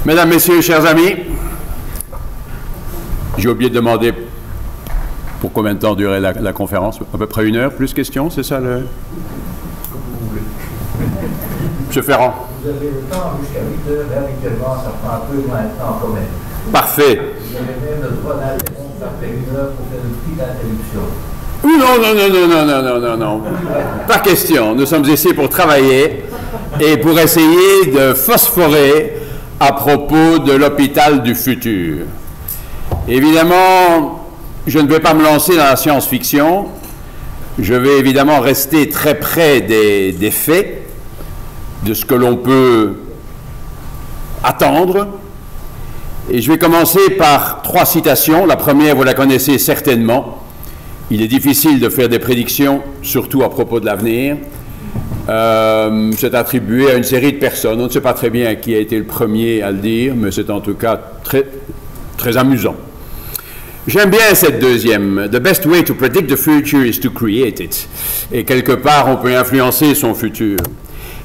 Mesdames, Messieurs, chers amis, j'ai oublié de demander pour combien de temps durait la conférence. À peu près 1 heure, plus questions, c'est ça le... Monsieur Ferrand. Vous avez le temps jusqu'à 8 heures, mais habituellement ça prend un peu moins de temps quand même. Parfait. Vous avez même le droit d'interrompre après 1 heure pour faire une petite interruption. Non. Pas question. Nous sommes ici pour travailler et pour essayer de phosphorer à propos de l'hôpital du futur. Évidemment, je ne vais pas me lancer dans la science-fiction. Je vais évidemment rester très près des faits, de ce que l'on peut attendre. Et je vais commencer par 3 citations. La première, vous la connaissez certainement. Il est difficile de faire des prédictions, surtout à propos de l'avenir. C'est attribué à une série de personnes. On ne sait pas très bien qui a été le premier à le dire, mais c'est en tout cas très, très amusant. J'aime bien cette deuxième. The best way to predict the future is to create it. Et quelque part, on peut influencer son futur.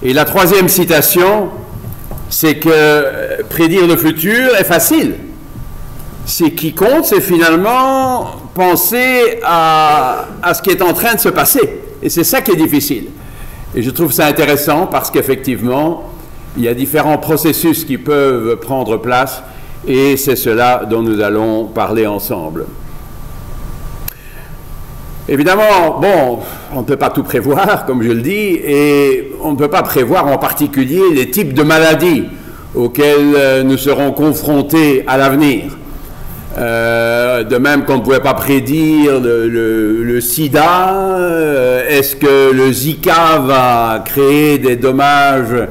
Et la 3e citation, c'est que prédire le futur est facile. Ce qui compte, c'est finalement penser à ce qui est en train de se passer. Et c'est ça qui est difficile. Et je trouve ça intéressant parce qu'effectivement, il y a différents processus qui peuvent prendre place et c'est cela dont nous allons parler ensemble. Évidemment, bon, on ne peut pas tout prévoir, comme je le dis, et on ne peut pas prévoir en particulier les types de maladies auxquelles nous serons confrontés à l'avenir. De même qu'on ne pouvait pas prédire le sida, est-ce que le Zika va créer des dommages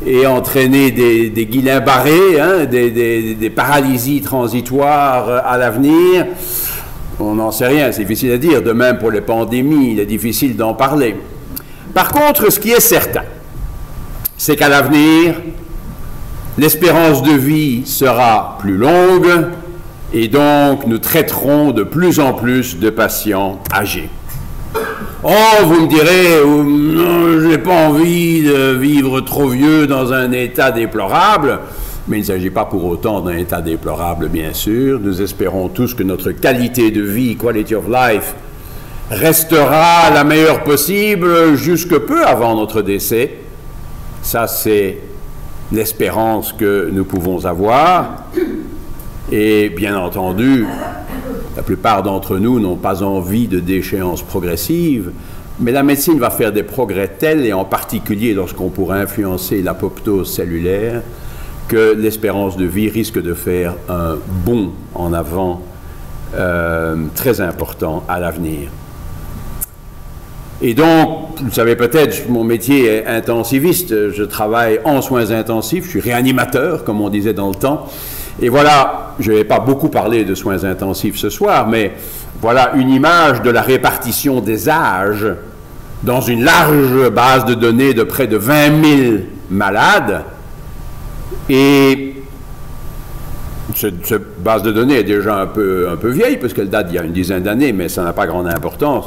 et entraîner des Guillain-Barré, hein, des paralysies transitoires à l'avenir? On n'en sait rien, c'est difficile à dire. De même pour les pandémies, il est difficile d'en parler. Par contre, ce qui est certain, c'est qu'à l'avenir, l'espérance de vie sera plus longue et donc nous traiterons de plus en plus de patients âgés. Oh, vous me direz, non, je n'ai pas envie de vivre trop vieux dans un état déplorable. Mais il ne s'agit pas pour autant d'un état déplorable, bien sûr. Nous espérons tous que notre qualité de vie, quality of life, restera la meilleure possible jusque peu avant notre décès. Ça, c'est l'espérance que nous pouvons avoir. Et bien entendu, la plupart d'entre nous n'ont pas envie de déchéance progressive, mais la médecine va faire des progrès tels, et en particulier lorsqu'on pourra influencer l'apoptose cellulaire, que l'espérance de vie risque de faire un bond en avant très important à l'avenir. Et donc, vous le savez peut-être, mon métier est intensiviste, je travaille en soins intensifs, je suis réanimateur, comme on disait dans le temps. Et voilà, je ne vais pas beaucoup parler de soins intensifs ce soir, mais voilà une image de la répartition des âges dans une large base de données de près de 20 000 malades. Et cette base de données est déjà un peu vieille, parce qu'elle date d'il y a une dizaine d'années, mais ça n'a pas grande importance.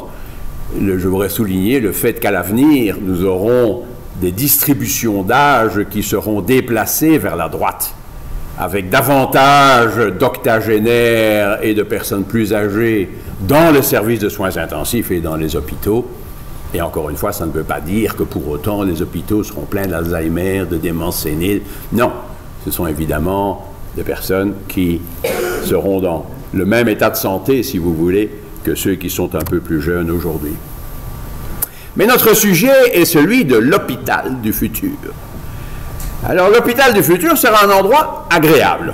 Je voudrais souligner le fait qu'à l'avenir, nous aurons des distributions d'âge qui seront déplacées vers la droite, avec davantage d'octogénaires et de personnes plus âgées dans le service de soins intensifs et dans les hôpitaux. Et encore une fois, ça ne veut pas dire que pour autant les hôpitaux seront pleins d'Alzheimer, de démence sénile. Non, ce sont évidemment des personnes qui seront dans le même état de santé, si vous voulez, que ceux qui sont un peu plus jeunes aujourd'hui. Mais notre sujet est celui de l'hôpital du futur. Alors, l'hôpital du futur sera un endroit agréable.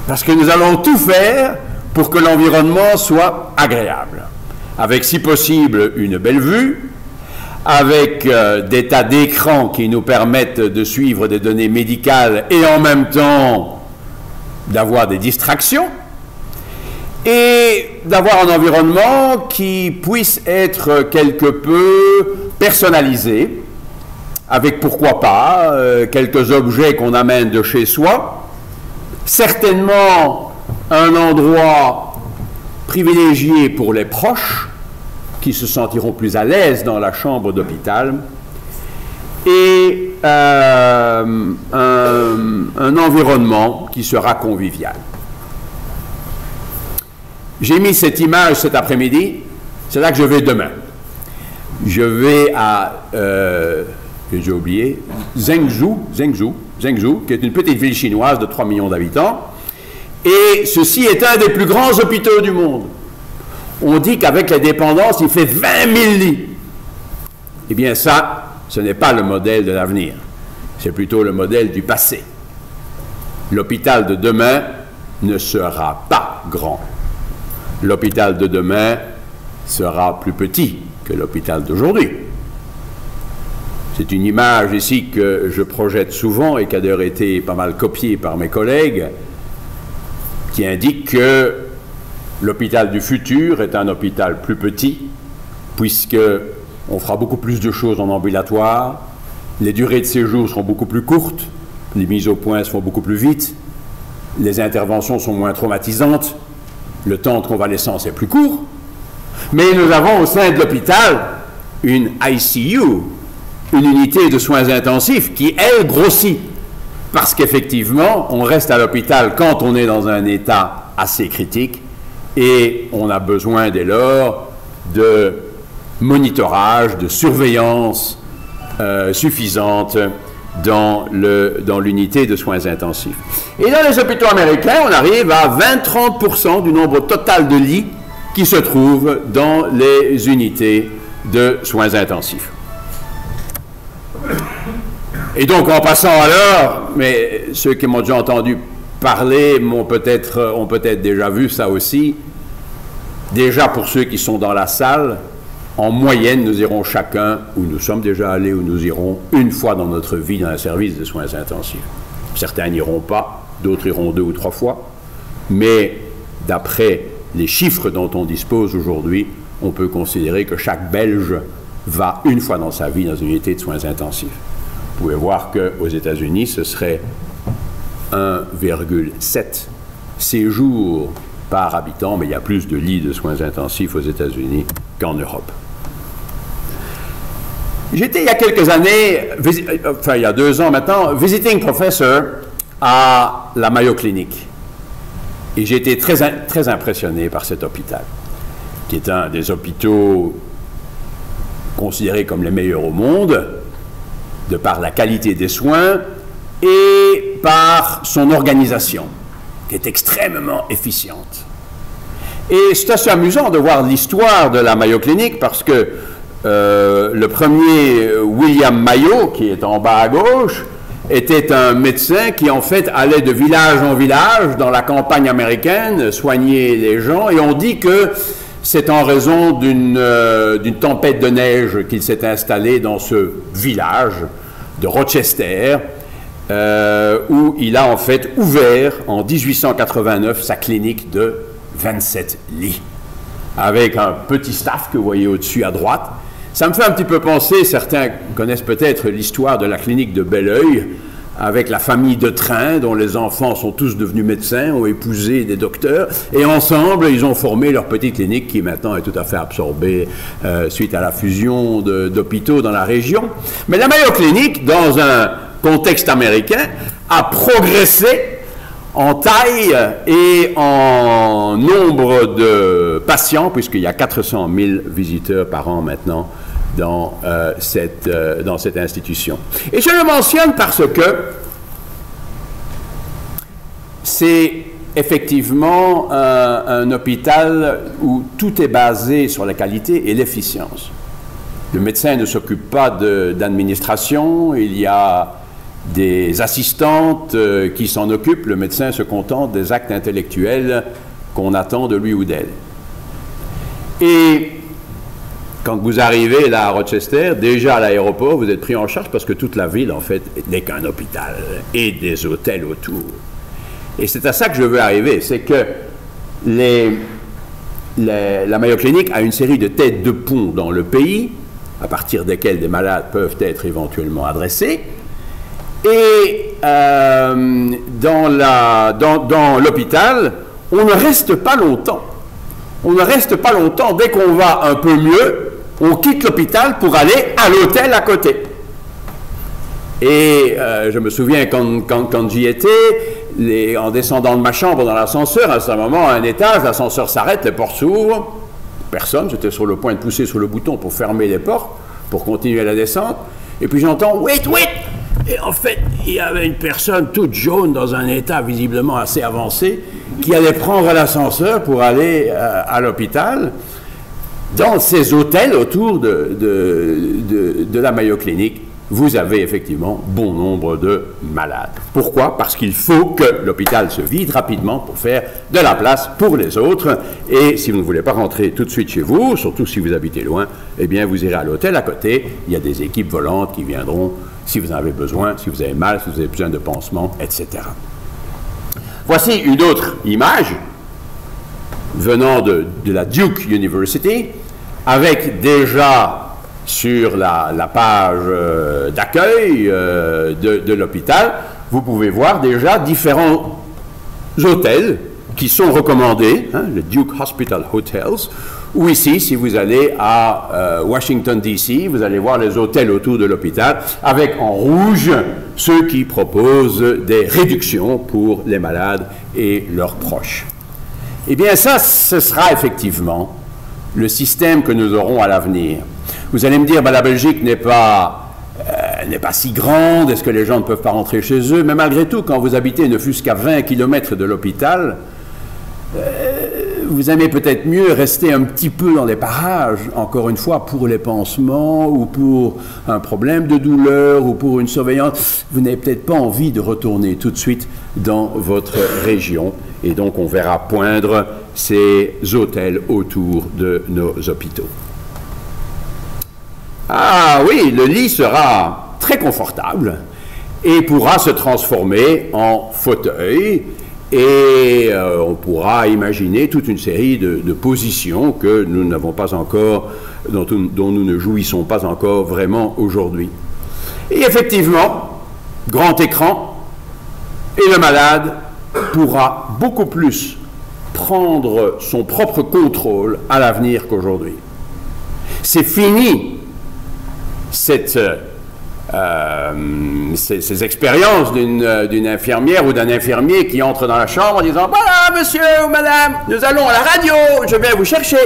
Parce que nous allons tout faire pour que l'environnement soit agréable. Avec, si possible, une belle vue, avec des tas d'écrans qui nous permettent de suivre des données médicales et en même temps d'avoir des distractions, et d'avoir un environnement qui puisse être quelque peu personnalisé, avec pourquoi pas quelques objets qu'on amène de chez soi, certainement un endroit privilégié pour les proches qui se sentiront plus à l'aise dans la chambre d'hôpital, et un environnement qui sera convivial. J'ai mis cette image cet après-midi, c'est là que je vais demain. Je vais à, j'ai oublié, Zhengzhou, qui est une petite ville chinoise de 3 millions d'habitants, et ceci est un des plus grands hôpitaux du monde. On dit qu'avec la dépendance, il fait 20 000 lits. Eh bien ça, ce n'est pas le modèle de l'avenir, c'est plutôt le modèle du passé. L'hôpital de demain ne sera pas grand. L'hôpital de demain sera plus petit que l'hôpital d'aujourd'hui. C'est une image ici que je projette souvent et qui a d'ailleurs été pas mal copiée par mes collègues, qui indique que l'hôpital du futur est un hôpital plus petit, puisque on fera beaucoup plus de choses en ambulatoire, les durées de séjour seront beaucoup plus courtes, les mises au point se font beaucoup plus vite, les interventions sont moins traumatisantes, le temps de convalescence est plus court, mais nous avons au sein de l'hôpital une ICU, une unité de soins intensifs qui, elle, grossit. Parce qu'effectivement, on reste à l'hôpital quand on est dans un état assez critique et on a besoin dès lors de monitorage, de surveillance suffisante dans l'unité de soins intensifs. Et dans les hôpitaux américains, on arrive à 20-30% du nombre total de lits qui se trouvent dans les unités de soins intensifs. Et donc, en passant alors, mais ceux qui m'ont déjà entendu parler ont peut-être déjà vu ça aussi, déjà pour ceux qui sont dans la salle, en moyenne, nous irons chacun, où nous sommes déjà allés, où nous irons une fois dans notre vie dans un service de soins intensifs. Certains n'iront pas, d'autres iront 2 ou 3 fois, mais d'après les chiffres dont on dispose aujourd'hui, on peut considérer que chaque Belge va une fois dans sa vie dans une unité de soins intensifs. Vous pouvez voir qu'aux États-Unis, ce serait 1,7 séjours par habitant, mais il y a plus de lits de soins intensifs aux États-Unis qu'en Europe. J'étais il y a quelques années, enfin il y a 2 ans maintenant, visiting professor à la Mayo Clinic. Et j'ai été très impressionné par cet hôpital, qui est un des hôpitaux considérés comme les meilleurs au monde, de par la qualité des soins et par son organisation, qui est extrêmement efficiente. Et c'est assez amusant de voir l'histoire de la Mayo Clinic, parce que le premier, William Mayo, qui est en bas à gauche, était un médecin qui en fait allait de village en village dans la campagne américaine soigner les gens, et on dit que c'est en raison d'une tempête de neige qu'il s'est installé dans ce village de Rochester, où il a en fait ouvert en 1889 sa clinique de 27 lits, avec un petit staff que vous voyez au-dessus à droite. Ça me fait un petit peu penser, certains connaissent peut-être l'histoire de la clinique de Belleuil, avec la famille de Train, dont les enfants sont tous devenus médecins, ont épousé des docteurs, et ensemble, ils ont formé leur petite clinique, qui maintenant est tout à fait absorbée suite à la fusion d'hôpitaux dans la région. Mais la Mayo Clinic, dans un contexte américain, a progressé en taille et en nombre de patients, puisqu'il y a 400 000 visiteurs par an maintenant dans cette institution. Et je le mentionne parce que c'est effectivement un hôpital où tout est basé sur la qualité et l'efficience. Le médecin ne s'occupe pas d'administration, il y a des assistantes qui s'en occupent, le médecin se contente des actes intellectuels qu'on attend de lui ou d'elle. Et quand vous arrivez là à Rochester, déjà à l'aéroport, vous êtes pris en charge parce que toute la ville, en fait, n'est qu'un hôpital et des hôtels autour. Et c'est à ça que je veux arriver, c'est que la Mayo Clinic a une série de têtes de pont dans le pays, à partir desquelles des malades peuvent être éventuellement adressés. Et dans l'hôpital, on ne reste pas longtemps. On ne reste pas longtemps. Dès qu'on va un peu mieux, on quitte l'hôpital pour aller à l'hôtel à côté. Et je me souviens quand j'y étais, en descendant de ma chambre dans l'ascenseur, à un moment, à un étage, l'ascenseur s'arrête, les portes s'ouvrent, personne, j'étais sur le point de pousser sur le bouton pour fermer les portes, pour continuer la descente, et puis j'entends « wait, wait !» Et en fait, il y avait une personne toute jaune dans un état visiblement assez avancé qui allait prendre l'ascenseur pour aller à l'hôpital dans ces hôtels autour de la Mayo Clinic. Vous avez effectivement bon nombre de malades. Pourquoi? Parce qu'il faut que l'hôpital se vide rapidement pour faire de la place pour les autres. Et si vous ne voulez pas rentrer tout de suite chez vous, surtout si vous habitez loin, eh bien vous irez à l'hôtel à côté. Il y a des équipes volantes qui viendront si vous en avez besoin, si vous avez mal, si vous avez besoin de pansements, etc. Voici une autre image venant de la Duke University, avec déjà sur la page d'accueil de l'hôpital, vous pouvez voir déjà différents hôtels qui sont recommandés, hein, le Duke Hospital Hotels, ou ici, si vous allez à Washington, D.C., vous allez voir les hôtels autour de l'hôpital, avec en rouge ceux qui proposent des réductions pour les malades et leurs proches. Eh bien ça, ce sera effectivement le système que nous aurons à l'avenir. Vous allez me dire, ben, la Belgique n'est pas si grande, est-ce que les gens ne peuvent pas rentrer chez eux? Mais malgré tout, quand vous habitez ne fût-ce qu'à 20 km de l'hôpital, vous aimez peut-être mieux rester un petit peu dans les parages, encore une fois, pour les pansements, ou pour un problème de douleur, ou pour une surveillance. Vous n'avez peut-être pas envie de retourner tout de suite dans votre région. Et donc, on verra poindre ces hôtels autour de nos hôpitaux. Ah oui, le lit sera très confortable et pourra se transformer en fauteuil et on pourra imaginer toute une série de positions que nous n'avons pas encore, dont nous ne jouissons pas encore vraiment aujourd'hui. Et effectivement, grand écran, et le malade pourra beaucoup plus prendre son propre contrôle à l'avenir qu'aujourd'hui. C'est fini ces expériences d'une infirmière ou d'un infirmier qui entre dans la chambre en disant « Voilà, monsieur ou madame, nous allons à la radio, je viens vous chercher. »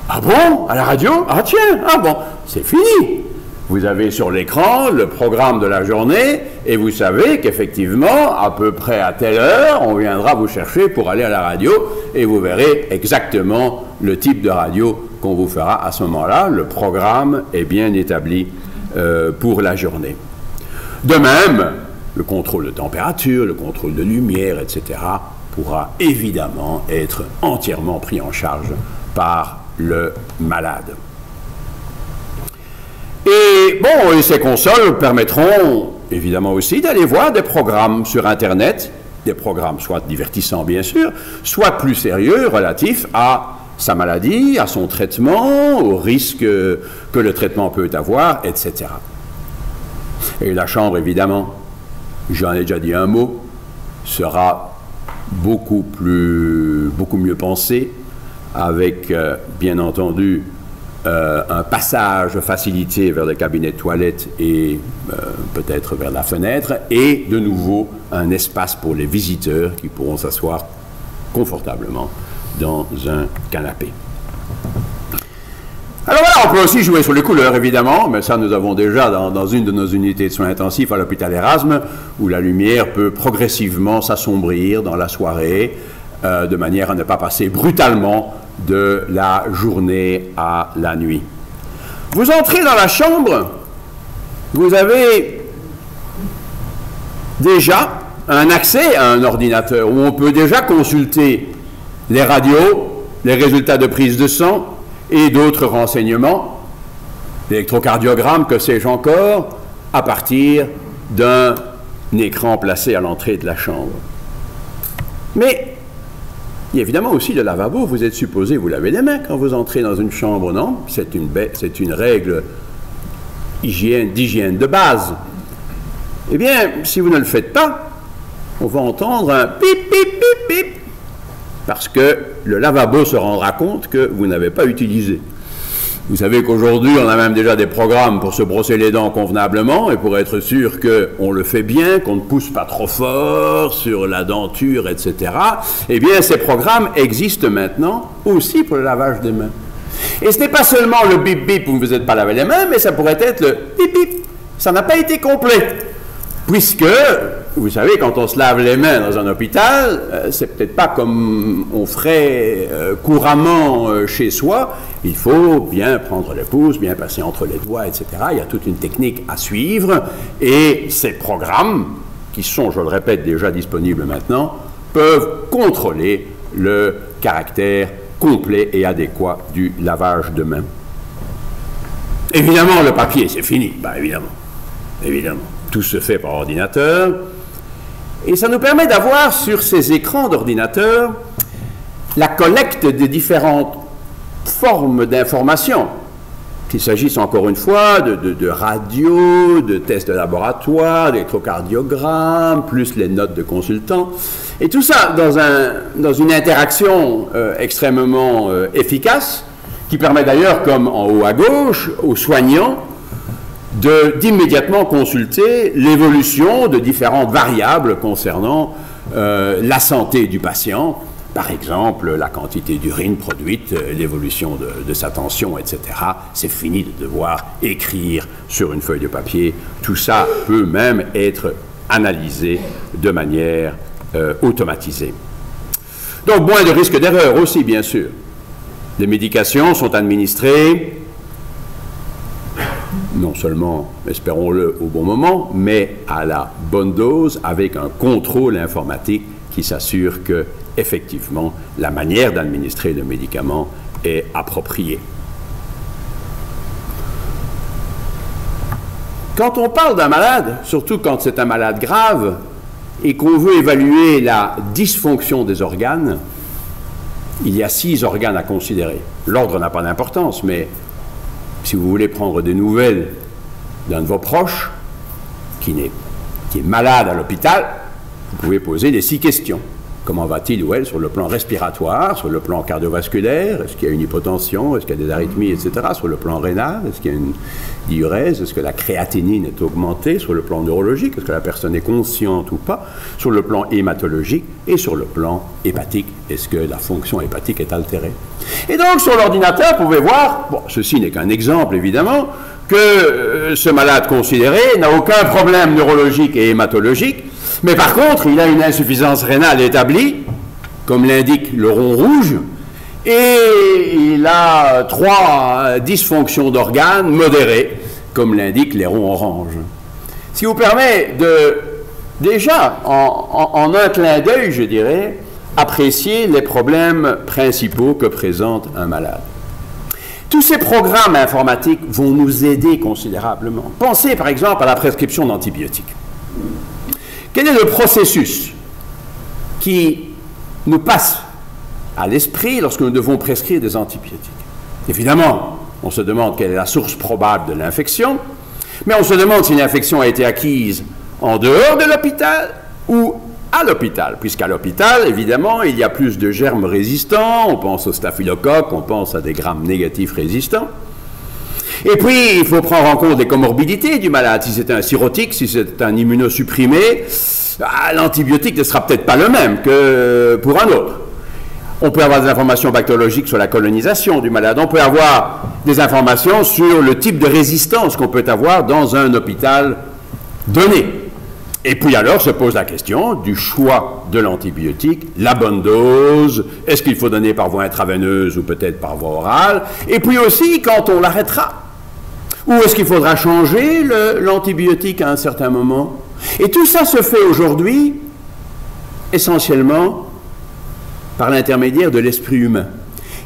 Ah bon? À la radio? Ah tiens, ah bon, c'est fini. Vous avez sur l'écran le programme de la journée et vous savez qu'effectivement, à peu près à telle heure, on viendra vous chercher pour aller à la radio et vous verrez exactement le type de radio qu'on vous fera à ce moment-là. Le programme est bien établi pour la journée. De même, le contrôle de température, le contrôle de lumière, etc. pourra évidemment être entièrement pris en charge par le malade. Et bon, ces consoles permettront évidemment aussi d'aller voir des programmes sur Internet, des programmes soit divertissants bien sûr, soit plus sérieux relatifs à sa maladie, à son traitement, aux risques que le traitement peut avoir, etc. Et la chambre, évidemment, j'en ai déjà dit un mot, sera beaucoup mieux pensée, avec, bien entendu, un passage facilité vers le cabinet de toilette et peut-être vers la fenêtre, et de nouveau un espace pour les visiteurs qui pourront s'asseoir confortablement dans un canapé. Alors voilà, on peut aussi jouer sur les couleurs, évidemment, mais ça nous avons déjà dans une de nos unités de soins intensifs à l'hôpital Erasme, où la lumière peut progressivement s'assombrir dans la soirée, de manière à ne pas passer brutalement de la journée à la nuit. Vous entrez dans la chambre, vous avez déjà un accès à un ordinateur où on peut déjà consulter les radios, les résultats de prise de sang et d'autres renseignements, l'électrocardiogramme, que sais-je encore, à partir d'un écran placé à l'entrée de la chambre. Mais il y a évidemment aussi le lavabo. Vous êtes supposé vous laver les mains quand vous entrez dans une chambre, non? C'est une règle d'hygiène de base. Eh bien, si vous ne le faites pas, on va entendre un pip, pip, pip, pip, parce que le lavabo se rendra compte que vous n'avez pas utilisé. Vous savez qu'aujourd'hui, on a même déjà des programmes pour se brosser les dents convenablement et pour être sûr qu'on le fait bien, qu'on ne pousse pas trop fort sur la denture, etc. Eh bien, ces programmes existent maintenant aussi pour le lavage des mains. Et ce n'est pas seulement le bip-bip où vous n'êtes pas lavé les mains, mais ça pourrait être le bip-bip. Ça n'a pas été complet. Puisque, vous savez, quand on se lave les mains dans un hôpital, c'est peut-être pas comme on ferait couramment chez soi. Il faut bien prendre le pouce, bien passer entre les doigts, etc. Il y a toute une technique à suivre. Et ces programmes, qui sont, je le répète, déjà disponibles maintenant, peuvent contrôler le caractère complet et adéquat du lavage de mains. Évidemment, le papier, c'est fini. Ben, évidemment. Évidemment. Tout se fait par ordinateur. Et ça nous permet d'avoir sur ces écrans d'ordinateur la collecte des différentes formes d'informations. Qu'il s'agisse encore une fois de radio, de tests de laboratoire, d'électrocardiogrammes, plus les notes de consultants. Et tout ça dans une interaction extrêmement efficace, qui permet d'ailleurs, comme en haut à gauche, aux soignants, d'immédiatement consulter l'évolution de différentes variables concernant la santé du patient, par exemple la quantité d'urine produite, l'évolution de sa tension, etc. C'est fini de devoir écrire sur une feuille de papier. Tout ça peut même être analysé de manière automatisée. Donc moins de risque d'erreur aussi, bien sûr. Les médications sont administrées non seulement, espérons-le, au bon moment, mais à la bonne dose, avec un contrôle informatique qui s'assure que, effectivement, la manière d'administrer le médicament est appropriée. Quand on parle d'un malade, surtout quand c'est un malade grave, et qu'on veut évaluer la dysfonction des organes, il y a 6 organes à considérer. L'ordre n'a pas d'importance, mais si vous voulez prendre des nouvelles d'un de vos proches qui est malade à l'hôpital, vous pouvez poser les 6 questions. Comment va-t-il ou elle sur le plan respiratoire, sur le plan cardiovasculaire, est-ce qu'il y a une hypotension, est-ce qu'il y a des arythmies, etc. Sur le plan rénal, est-ce qu'il y a une diurèse, est-ce que la créatinine est augmentée, sur le plan neurologique, est-ce que la personne est consciente ou pas, sur le plan hématologique et sur le plan hépatique, est-ce que la fonction hépatique est altérée. Et donc sur l'ordinateur, vous pouvez voir, bon, ceci n'est qu'un exemple évidemment, que ce malade considéré n'a aucun problème neurologique et hématologique, mais par contre, il a une insuffisance rénale établie, comme l'indique le rond rouge, et il a 3 dysfonctions d'organes modérées, comme l'indiquent les ronds orange. Ce qui vous permet de, déjà, en un clin d'œil, je dirais, apprécier les problèmes principaux que présente un malade. Tous ces programmes informatiques vont nous aider considérablement. Pensez par exemple à la prescription d'antibiotiques. Quel est le processus qui nous passe à l'esprit lorsque nous devons prescrire des antibiotiques? Évidemment, on se demande quelle est la source probable de l'infection, mais on se demande si l'infection a été acquise en dehors de l'hôpital ou à l'hôpital, puisqu'à l'hôpital, évidemment, il y a plus de germes résistants, on pense au staphylocoque, on pense à des grammes négatifs résistants. Et puis, il faut prendre en compte les comorbidités du malade. Si c'est un cirrhotique, si c'est un immunosupprimé, l'antibiotique ne sera peut-être pas le même que pour un autre. On peut avoir des informations bactériologiques sur la colonisation du malade. On peut avoir des informations sur le type de résistance qu'on peut avoir dans un hôpital donné. Et puis alors se pose la question du choix de l'antibiotique, la bonne dose, est-ce qu'il faut donner par voie intraveineuse ou peut-être par voie orale, et puis aussi quand on l'arrêtera. Ou est-ce qu'il faudra changer l'antibiotique à un certain moment? Et tout ça se fait aujourd'hui essentiellement par l'intermédiaire de l'esprit humain.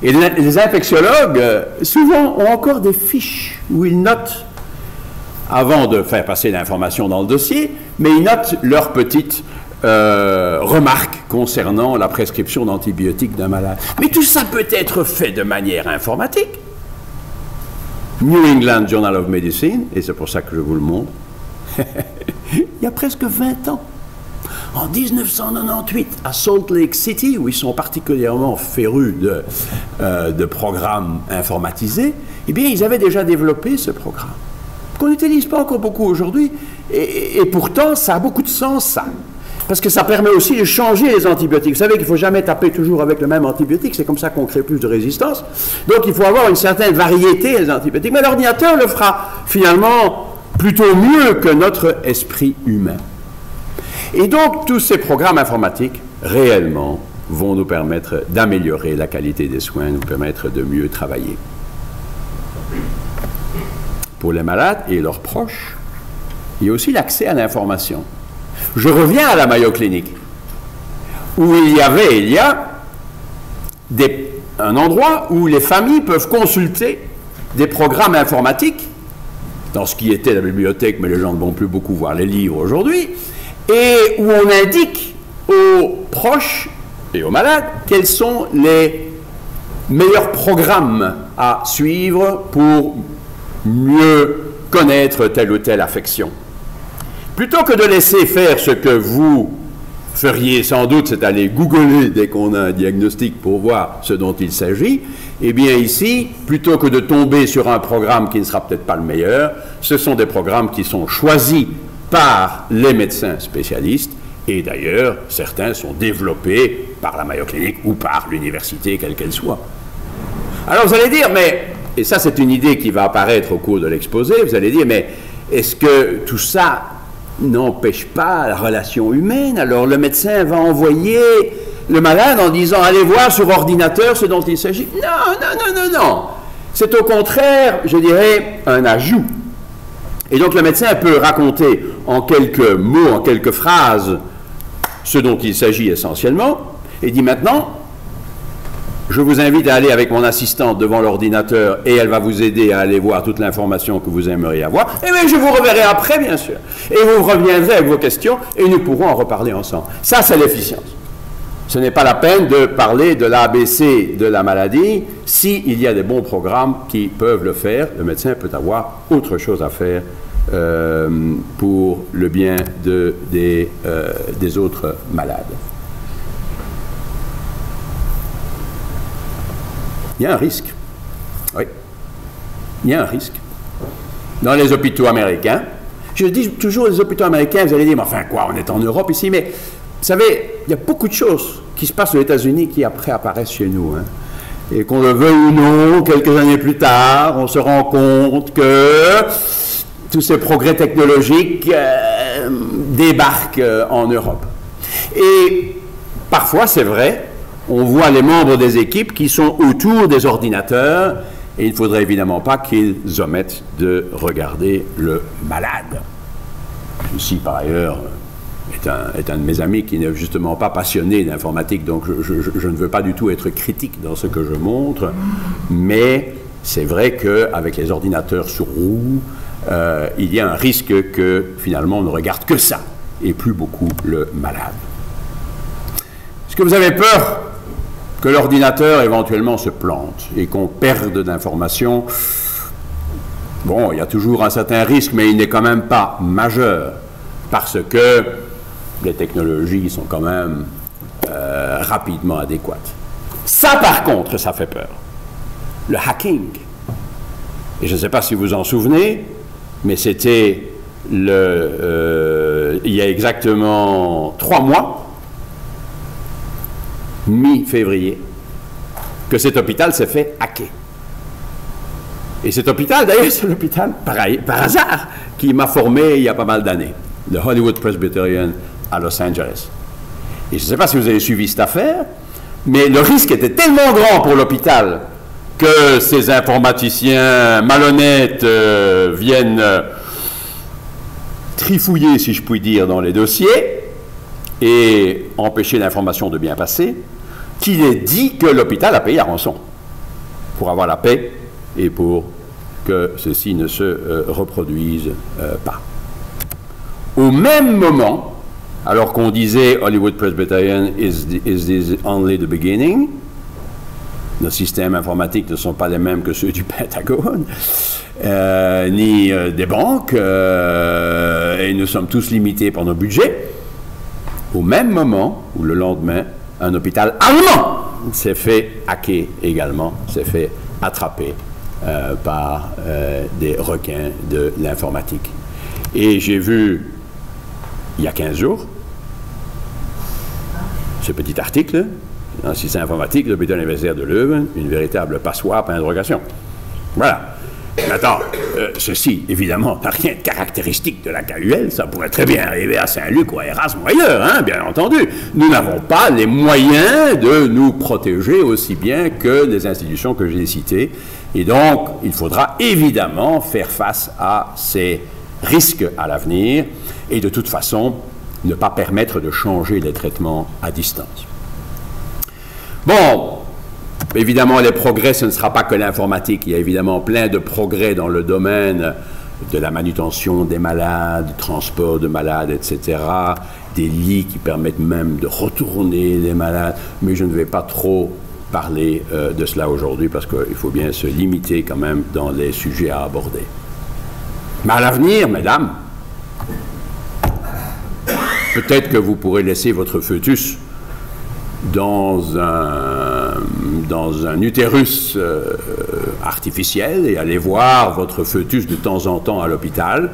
Et les infectiologues, souvent, ont encore des fiches où ils notent, avant de faire passer l'information dans le dossier, mais ils notent leurs petites remarques concernant la prescription d'antibiotiques d'un malade. Mais tout ça peut être fait de manière informatique. New England Journal of Medicine, et c'est pour ça que je vous le montre, il y a presque 20 ans, En 1998, à Salt Lake City, où ils sont particulièrement férus de programmes informatisés, eh bien, ils avaient déjà développé ce programme, qu'on n'utilise pas encore beaucoup aujourd'hui, et pourtant, ça a beaucoup de sens, ça. Parce que ça permet aussi de changer les antibiotiques. Vous savez qu'il ne faut jamais taper toujours avec le même antibiotique, c'est comme ça qu'on crée plus de résistance. Donc il faut avoir une certaine variété des antibiotiques. Mais l'ordinateur le fera finalement plutôt mieux que notre esprit humain. Et donc tous ces programmes informatiques, réellement, vont nous permettre d'améliorer la qualité des soins, nous permettre de mieux travailler. Pour les malades et leurs proches, il y a aussi l'accès à l'information. Je reviens à la Mayo Clinic, où il y a un endroit où les familles peuvent consulter des programmes informatiques, dans ce qui était la bibliothèque, mais les gens ne vont plus beaucoup voir les livres aujourd'hui, et où on indique aux proches et aux malades quels sont les meilleurs programmes à suivre pour mieux connaître telle ou telle affection. Plutôt que de laisser faire ce que vous feriez sans doute, c'est aller googler dès qu'on a un diagnostic pour voir ce dont il s'agit, eh bien ici, plutôt que de tomber sur un programme qui ne sera peut-être pas le meilleur, ce sont des programmes qui sont choisis par les médecins spécialistes, et d'ailleurs, certains sont développés par la Mayo Clinic ou par l'université, quelle qu'elle soit. Alors vous allez dire, mais, et ça c'est une idée qui va apparaître au cours de l'exposé, vous allez dire, mais est-ce que tout ça n'empêche pas la relation humaine? Alors le médecin va envoyer le malade en disant « Allez voir sur ordinateur ce dont il s'agit ». Non, non, non, non, non. C'est au contraire, je dirais, un ajout. Et donc le médecin peut raconter en quelques mots, en quelques phrases, ce dont il s'agit essentiellement, et dit maintenant, je vous invite à aller avec mon assistante devant l'ordinateur et elle va vous aider à aller voir toute l'information que vous aimeriez avoir. Et bien, je vous reverrai après, bien sûr. Et vous reviendrez avec vos questions et nous pourrons en reparler ensemble. Ça, c'est l'efficience. Ce n'est pas la peine de parler de l'ABC de la maladie s'il y a des bons programmes qui peuvent le faire. Le médecin peut avoir autre chose à faire pour le bien des autres malades. Il y a un risque. Oui. Il y a un risque. Dans les hôpitaux américains, je dis toujours les hôpitaux américains, vous allez dire, mais enfin quoi, on est en Europe ici, mais vous savez, il y a beaucoup de choses qui se passent aux États-Unis qui après apparaissent chez nous. Hein. Et qu'on le veuille ou non, quelques années plus tard, on se rend compte que tous ces progrès technologiques débarquent en Europe. Et parfois, c'est vrai, on voit les membres des équipes qui sont autour des ordinateurs et il ne faudrait évidemment pas qu'ils omettent de regarder le malade. Ceci, par ailleurs, est un de mes amis qui n'est justement pas passionné d'informatique, donc je ne veux pas du tout être critique dans ce que je montre, mais c'est vrai qu'avec les ordinateurs sur roue, il y a un risque que finalement on ne regarde que ça et plus beaucoup le malade. Est-ce que vous avez peur que l'ordinateur éventuellement se plante et qu'on perde d'informations? Bon, il y a toujours un certain risque, mais il n'est quand même pas majeur, parce que les technologies sont quand même rapidement adéquates. Ça, par contre, ça fait peur. Le hacking. Et je ne sais pas si vous vous en souvenez, mais c'était il y a exactement 3 mois, mi-février, que cet hôpital s'est fait hacker. Et cet hôpital, d'ailleurs, c'est l'hôpital, par hasard, qui m'a formé il y a pas mal d'années, le Hollywood Presbyterian à Los Angeles. Et je ne sais pas si vous avez suivi cette affaire, mais le risque était tellement grand pour l'hôpital que ces informaticiens malhonnêtes viennent trifouiller, si je puis dire, dans les dossiers et empêcher l'information de bien passer, qu'il est dit que l'hôpital a payé la rançon pour avoir la paix et pour que ceci ne se reproduise pas. Au même moment, alors qu'on disait Hollywood Presbyterian is this only the beginning, nos systèmes informatiques ne sont pas les mêmes que ceux du Pentagone, ni des banques, et nous sommes tous limités par nos budgets. au même moment ou le lendemain, un hôpital allemand s'est fait hacker également, s'est fait attraper par des requins de l'informatique. Et j'ai vu, il y a 15 jours, ce petit article, dans le système informatique de l'hôpital universitaire de Leuven, une véritable passoire par interrogation. Voilà. Maintenant, ceci, évidemment, n'a rien de caractéristique de la KUL, ça pourrait très bien arriver à Saint-Luc ou à Erasme ou ailleurs, hein, bien entendu. Nous n'avons pas les moyens de nous protéger aussi bien que les institutions que j'ai citées, et donc il faudra évidemment faire face à ces risques à l'avenir, et de toute façon, ne pas permettre de changer les traitements à distance. Bon, évidemment, les progrès, ce ne sera pas que l'informatique. Il y a évidemment plein de progrès dans le domaine de la manutention des malades, du transport de malades, etc. Des lits qui permettent même de retourner les malades. Mais je ne vais pas trop parler de cela aujourd'hui parce qu'il faut bien se limiter quand même dans les sujets à aborder. Mais à l'avenir, mesdames, peut-être que vous pourrez laisser votre fœtus dans un utérus artificiel et aller voir votre fœtus de temps en temps à l'hôpital,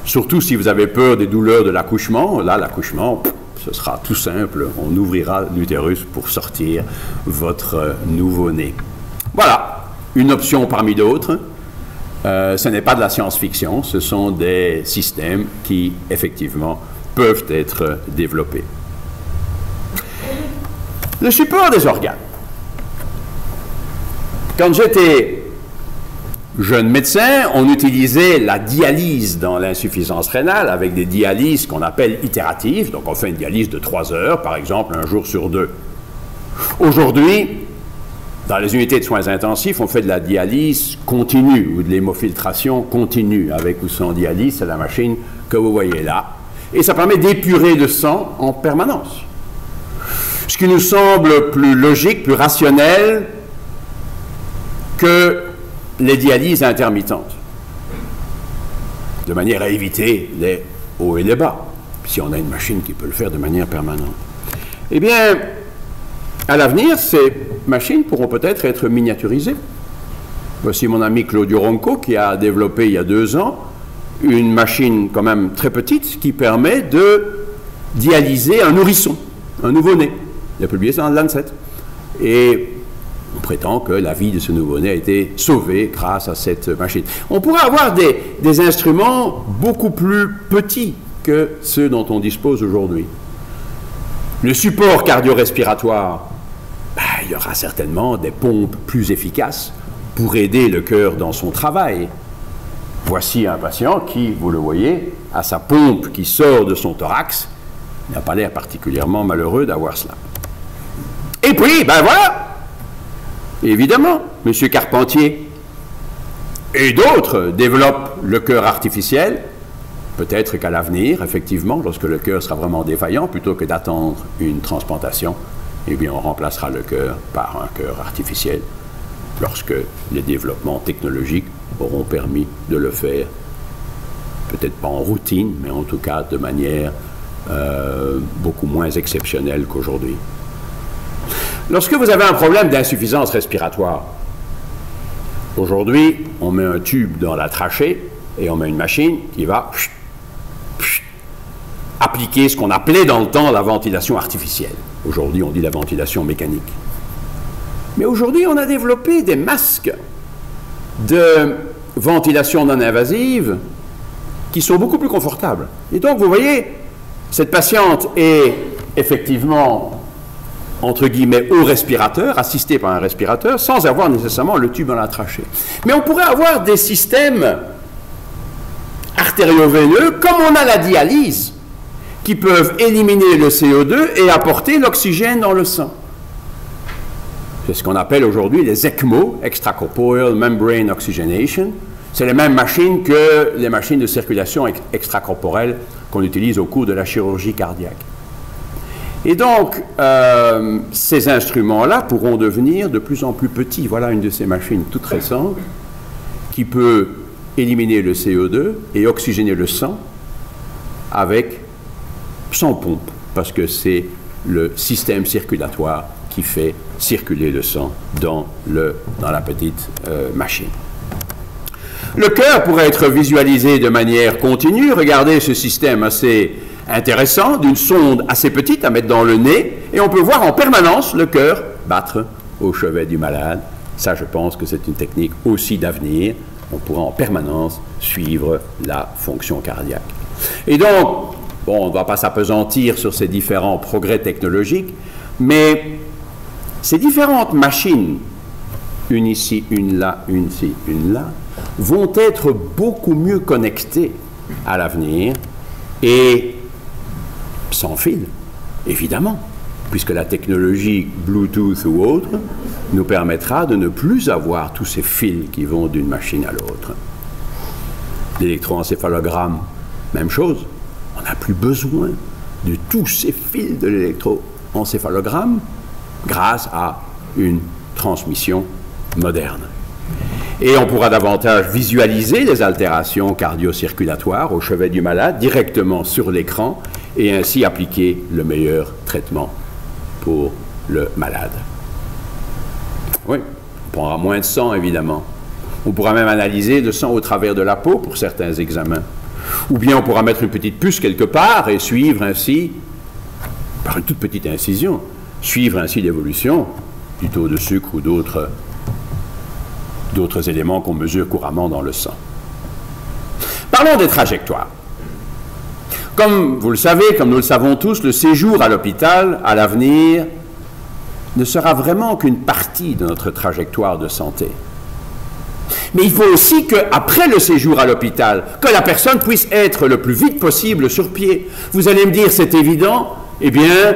surtout si vous avez peur des douleurs de l'accouchement. Là, l'accouchement, ce sera tout simple, on ouvrira l'utérus pour sortir votre nouveau-né. Voilà, une option parmi d'autres. Ce n'est pas de la science-fiction, ce sont des systèmes qui, effectivement, peuvent être développés. Le support des organes. Quand j'étais jeune médecin, on utilisait la dialyse dans l'insuffisance rénale avec des dialyses qu'on appelle itératives. Donc on fait une dialyse de 3 heures, par exemple, un jour sur 2. Aujourd'hui, dans les unités de soins intensifs, on fait de la dialyse continue ou de l'hémofiltration continue. Avec ou sans dialyse, c'est la machine que vous voyez là. Et ça permet d'épurer le sang en permanence. Ce qui nous semble plus logique, plus rationnel que les dialyses intermittentes, de manière à éviter les hauts et les bas, si on a une machine qui peut le faire de manière permanente. Eh bien, à l'avenir, ces machines pourront peut-être être miniaturisées. Voici mon ami Claudio Ronco qui a développé il y a 2 ans une machine quand même très petite qui permet de dialyser un nourrisson, un nouveau-né. Il a publié ça dans le Lancet. Et on prétend que la vie de ce nouveau-né a été sauvée grâce à cette machine. On pourrait avoir des instruments beaucoup plus petits que ceux dont on dispose aujourd'hui. Le support cardio-respiratoire, il y aura certainement des pompes plus efficaces pour aider le cœur dans son travail. Voici un patient qui, vous le voyez, a sa pompe qui sort de son thorax. Il n'a pas l'air particulièrement malheureux d'avoir cela. Et puis, ben voilà, évidemment, M. Carpentier et d'autres développent le cœur artificiel. Peut-être qu'à l'avenir, effectivement, lorsque le cœur sera vraiment défaillant, plutôt que d'attendre une transplantation, eh bien, on remplacera le cœur par un cœur artificiel, lorsque les développements technologiques auront permis de le faire, peut-être pas en routine, mais en tout cas de manière beaucoup moins exceptionnelle qu'aujourd'hui. Lorsque vous avez un problème d'insuffisance respiratoire, aujourd'hui, on met un tube dans la trachée et on met une machine qui va appliquer ce qu'on appelait dans le temps la ventilation artificielle. Aujourd'hui, on dit la ventilation mécanique. Mais aujourd'hui, on a développé des masques de ventilation non invasive qui sont beaucoup plus confortables. Et donc, vous voyez, cette patiente est effectivement, entre guillemets, au respirateur, assistée par un respirateur, sans avoir nécessairement le tube dans la trachée. Mais on pourrait avoir des systèmes artério-veineux, comme on a la dialyse, qui peuvent éliminer le CO2 et apporter l'oxygène dans le sang. C'est ce qu'on appelle aujourd'hui les ECMO, Extracorporeal Membrane Oxygenation. C'est les mêmes machines que les machines de circulation extracorporelle qu'on utilise au cours de la chirurgie cardiaque. Et donc, ces instruments-là pourront devenir de plus en plus petits. Voilà une de ces machines toutes récentes qui peut éliminer le CO2 et oxygéner le sang avec, sans pompe, parce que c'est le système circulatoire qui fait circuler le sang dans la petite machine. Le cœur pourrait être visualisé de manière continue. Regardez ce système assez intéressant, d'une sonde assez petite à mettre dans le nez, et on peut voir en permanence le cœur battre au chevet du malade. Ça, je pense que c'est une technique aussi d'avenir. On pourra en permanence suivre la fonction cardiaque. Et donc, bon, on ne va pas s'appesantir sur ces différents progrès technologiques, mais ces différentes machines, une ici, une là, une ici, une là, vont être beaucoup mieux connectées à l'avenir et sans fil, évidemment, puisque la technologie Bluetooth ou autre nous permettra de ne plus avoir tous ces fils qui vont d'une machine à l'autre. L'électroencéphalogramme, même chose, on n'a plus besoin de tous ces fils de l'électroencéphalogramme grâce à une transmission moderne. Et on pourra davantage visualiser les altérations cardio-circulatoires au chevet du malade directement sur l'écran et ainsi appliquer le meilleur traitement pour le malade. Oui, on prendra moins de sang évidemment. On pourra même analyser le sang au travers de la peau pour certains examens. Ou bien on pourra mettre une petite puce quelque part et suivre ainsi, par une toute petite incision, suivre ainsi l'évolution du taux de sucre ou d'autres éléments qu'on mesure couramment dans le sang. Parlons des trajectoires. Comme vous le savez, comme nous le savons tous, le séjour à l'hôpital, à l'avenir, ne sera vraiment qu'une partie de notre trajectoire de santé. Mais il faut aussi qu'après le séjour à l'hôpital, que la personne puisse être le plus vite possible sur pied. Vous allez me dire, c'est évident. Eh bien,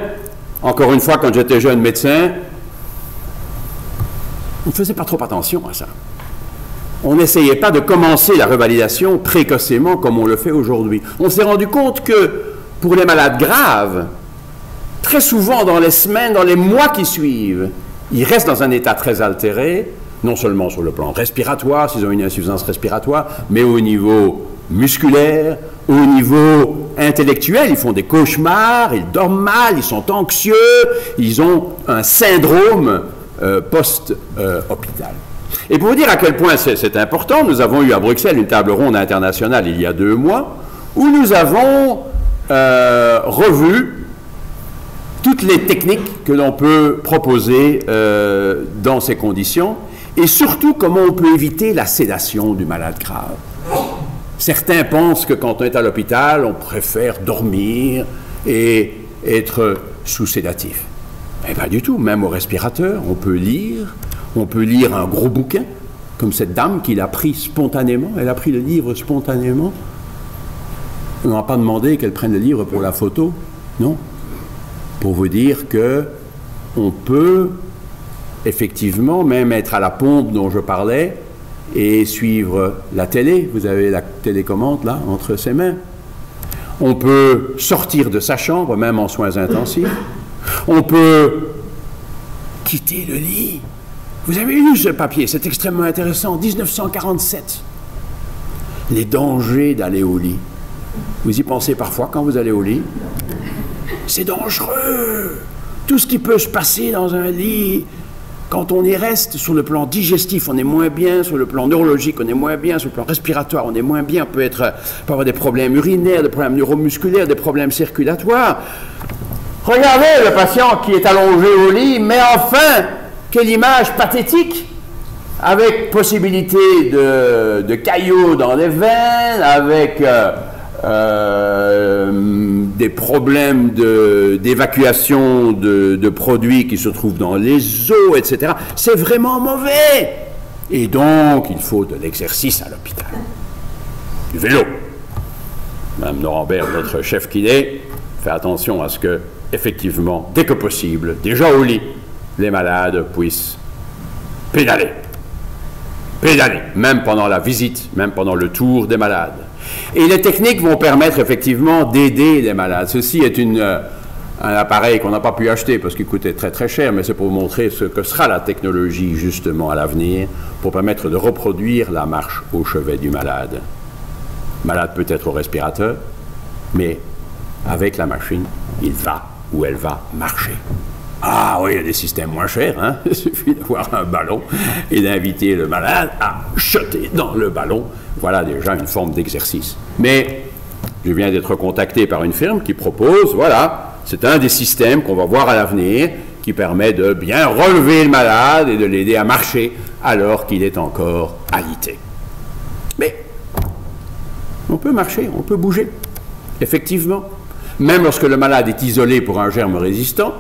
encore une fois, quand j'étais jeune médecin, on ne faisait pas trop attention à ça. On n'essayait pas de commencer la revalidation précocement comme on le fait aujourd'hui. On s'est rendu compte que pour les malades graves, très souvent dans les semaines, dans les mois qui suivent, ils restent dans un état très altéré, non seulement sur le plan respiratoire, s'ils ont une insuffisance respiratoire, mais au niveau musculaire, au niveau intellectuel, ils font des cauchemars, ils dorment mal, ils sont anxieux, ils ont un syndrome post-hôpital. Et pour vous dire à quel point c'est important, nous avons eu à Bruxelles une table ronde internationale il y a 2 mois, où nous avons revu toutes les techniques que l'on peut proposer dans ces conditions, et surtout comment on peut éviter la sédation du malade grave. Certains pensent que quand on est à l'hôpital, on préfère dormir et être sous sédatif. Mais pas du tout, même au respirateur, on peut lire un gros bouquin, comme cette dame qui l'a pris spontanément, elle a pris le livre spontanément. On n'a pas demandé qu'elle prenne le livre pour la photo, non. Pour vous dire que on peut effectivement même être à la pompe dont je parlais et suivre la télé. Vous avez la télécommande là, entre ses mains. On peut sortir de sa chambre, même en soins intensifs. On peut quitter le lit. Vous avez lu ce papier, c'est extrêmement intéressant. 1947. Les dangers d'aller au lit. Vous y pensez parfois quand vous allez au lit? C'est dangereux. Tout ce qui peut se passer dans un lit, quand on y reste, sur le plan digestif, on est moins bien, sur le plan neurologique, on est moins bien, sur le plan respiratoire, on est moins bien, on peut avoir des problèmes urinaires, des problèmes neuromusculaires, des problèmes circulatoires. Regardez le patient qui est allongé au lit, mais enfin, quelle image pathétique, avec possibilité de caillots dans les veines, avec des problèmes d'évacuation de produits qui se trouvent dans les os, etc. C'est vraiment mauvais. Et donc, il faut de l'exercice à l'hôpital. Du vélo. Mme Norambert, notre chef kiné, fait attention à ce que, effectivement, dès que possible, déjà au lit, les malades puissent pédaler. Pédaler, même pendant la visite, même pendant le tour des malades. Et les techniques vont permettre effectivement d'aider les malades. Ceci est un appareil qu'on n'a pas pu acheter parce qu'il coûtait très très cher, mais c'est pour vous montrer ce que sera la technologie justement à l'avenir pour permettre de reproduire la marche au chevet du malade. Le malade peut être au respirateur, mais avec la machine, il va où elle va marcher. Ah oui, il y a des systèmes moins chers, hein? Il suffit d'avoir un ballon et d'inviter le malade à chuter dans le ballon. Voilà déjà une forme d'exercice. Mais je viens d'être contacté par une firme qui propose, voilà, c'est un des systèmes qu'on va voir à l'avenir, qui permet de bien relever le malade et de l'aider à marcher alors qu'il est encore alité. Mais on peut marcher, on peut bouger, effectivement. Même lorsque le malade est isolé pour un germe résistant,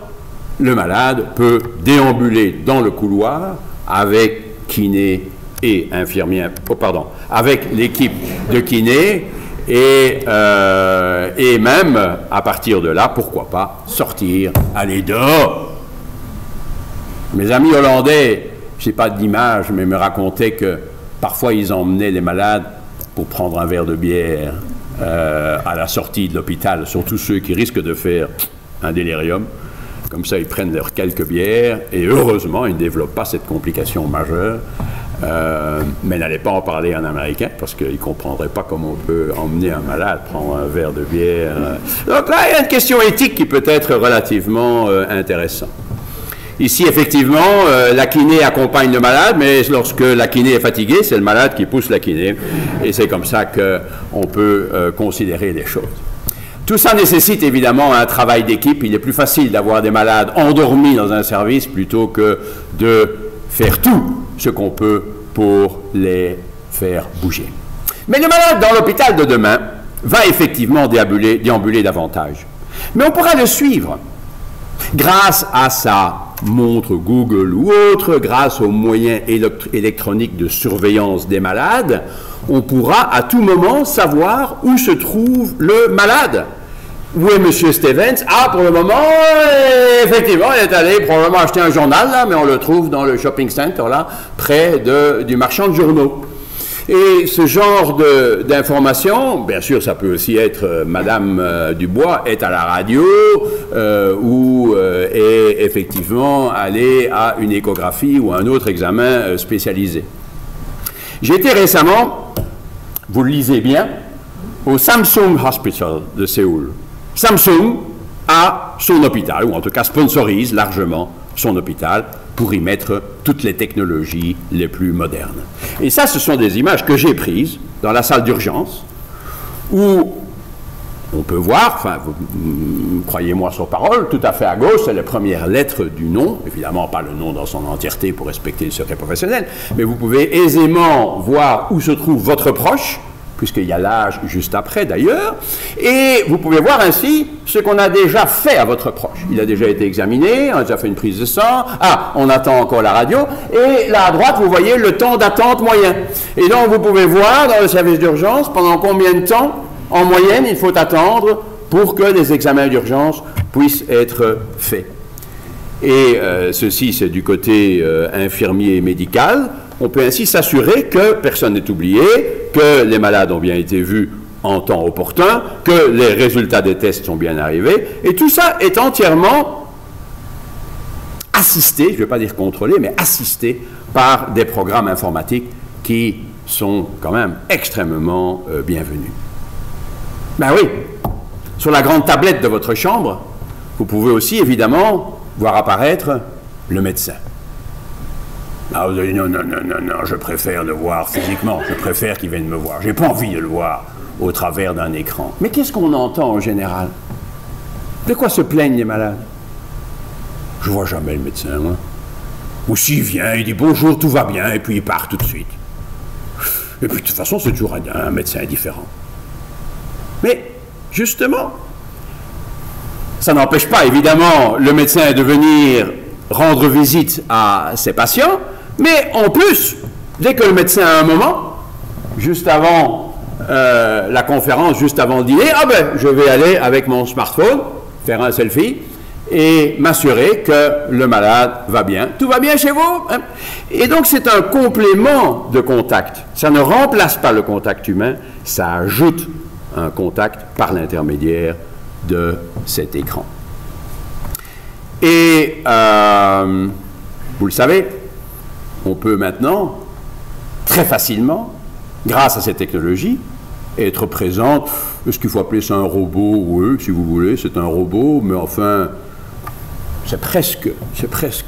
le malade peut déambuler dans le couloir avec kiné et infirmière, avec l'équipe de kiné et même, à partir de là, pourquoi pas, sortir, aller dehors. Mes amis hollandais, je n'ai pas d'image, mais me racontaient que parfois ils emmenaient les malades pour prendre un verre de bière à la sortie de l'hôpital, surtout ceux qui risquent de faire un délirium. Comme ça, ils prennent leurs quelques bières et heureusement, ils ne développent pas cette complication majeure. Mais n'allez pas en parler en américain parce qu'ils ne comprendraient pas comment on peut emmener un malade prendre un verre de bière. Donc là, il y a une question éthique qui peut être relativement intéressante. Ici, effectivement, la kiné accompagne le malade, mais lorsque la kiné est fatiguée, c'est le malade qui pousse la kiné. Et c'est comme ça qu'on peut considérer les choses. Tout ça nécessite évidemment un travail d'équipe. Il est plus facile d'avoir des malades endormis dans un service plutôt que de faire tout ce qu'on peut pour les faire bouger. Mais le malade dans l'hôpital de demain va effectivement déambuler davantage. Mais on pourra le suivre grâce à sa montre Google ou autre, grâce aux moyens électroniques de surveillance des malades, on pourra à tout moment savoir où se trouve le malade. Où est M. Stevens? Ah, pour le moment, effectivement, il est allé probablement acheter un journal, là, mais on le trouve dans le shopping center, là, près du marchand de journaux. Et ce genre d'informations, bien sûr, ça peut aussi être Madame Dubois est à la radio ou est effectivement allée à une échographie ou un autre examen spécialisé. J'ai été récemment, vous le lisez bien, au Samsung Hospital de Séoul. Samsung a son hôpital, ou en tout cas sponsorise largement son hôpital pour y mettre toutes les technologies les plus modernes. Et ça, ce sont des images que j'ai prises dans la salle d'urgence où on peut voir, enfin, croyez-moi sur parole, tout à fait à gauche, c'est les premières lettres du nom, évidemment pas le nom dans son entièreté pour respecter le secret professionnel, mais vous pouvez aisément voir où se trouve votre proche, puisqu'il y a l'âge juste après d'ailleurs, et vous pouvez voir ainsi ce qu'on a déjà fait à votre proche. Il a déjà été examiné, on a déjà fait une prise de sang, on attend encore la radio, et là à droite, vous voyez le temps d'attente moyen. Et donc vous pouvez voir dans le service d'urgence pendant combien de temps, en moyenne, il faut attendre pour que les examens d'urgence puissent être faits. Et ceci, c'est du côté infirmier et médical. On peut ainsi s'assurer que personne n'est oublié, que les malades ont bien été vus en temps opportun, que les résultats des tests sont bien arrivés, et tout ça est entièrement assisté, je ne vais pas dire contrôlé, mais assisté par des programmes informatiques qui sont quand même extrêmement bienvenus. Ben oui, sur la grande tablette de votre chambre, vous pouvez aussi évidemment voir apparaître le médecin. Ah, vous allez dire, non, je préfère le voir physiquement, je préfère qu'il vienne me voir. Je n'ai pas envie de le voir au travers d'un écran. Mais qu'est-ce qu'on entend en général? De quoi se plaignent les malades? Je ne vois jamais le médecin, moi. Ou s'il vient, il dit bonjour, tout va bien, et puis il part tout de suite. Et puis de toute façon, c'est toujours un médecin différent. Mais justement, ça n'empêche pas évidemment le médecin de venir rendre visite à ses patients, mais en plus, dès que le médecin a un moment, juste avant la conférence, juste avant le dîner, je vais aller avec mon smartphone, faire un selfie et m'assurer que le malade va bien. Tout va bien chez vous? Et donc c'est un complément de contact. Ça ne remplace pas le contact humain, ça ajoute un contact par l'intermédiaire de cet écran. Et vous le savez, on peut maintenant, très facilement, grâce à cette technologie, être présente. Est-ce qu'il faut appeler ça un robot? Oui, si vous voulez, c'est un robot, mais enfin, c'est presque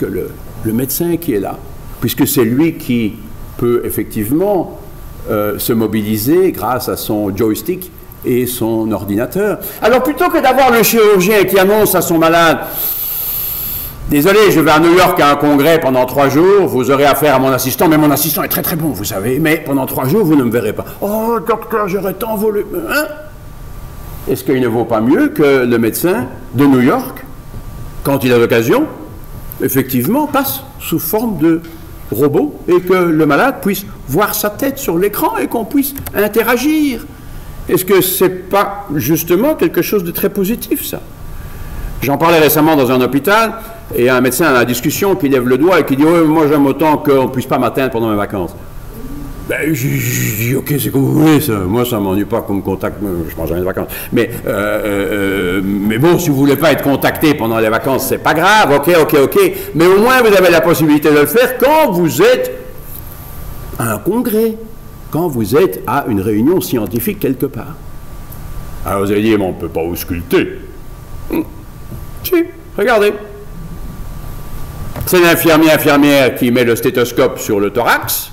le médecin qui est là, puisque c'est lui qui peut effectivement se mobiliser grâce à son joystick et son ordinateur. Alors plutôt que d'avoir le chirurgien qui annonce à son malade: désolé, je vais à New York à un congrès pendant 3 jours, vous aurez affaire à mon assistant, mais mon assistant est très très bon, vous savez, mais pendant 3 jours, vous ne me verrez pas. Oh, docteur, j'aurais tant voulu... Hein? Est-ce qu'il ne vaut pas mieux que le médecin de New York, quand il a l'occasion, effectivement, passe sous forme de robot et que le malade puisse voir sa tête sur l'écran et qu'on puisse interagir? Est-ce que ce n'est pas justement quelque chose de très positif, ça? J'en parlais récemment dans un hôpital, et un médecin à la discussion qui lève le doigt et qui dit: oh, moi j'aime autant qu'on ne puisse pas m'atteindre pendant mes vacances. Ben, je dis: ok, c'est comme vous voulez, ça. Moi ça ne m'ennuie pas qu'on me contacte, je prends jamais de vacances. Mais bon, si vous ne voulez pas être contacté pendant les vacances, c'est pas grave, ok. Mais au moins vous avez la possibilité de le faire quand vous êtes à un congrès, quand vous êtes à une réunion scientifique quelque part. Alors vous allez dire: mais on ne peut pas ausculter. Si, regardez. C'est l'infirmière qui met le stéthoscope sur le thorax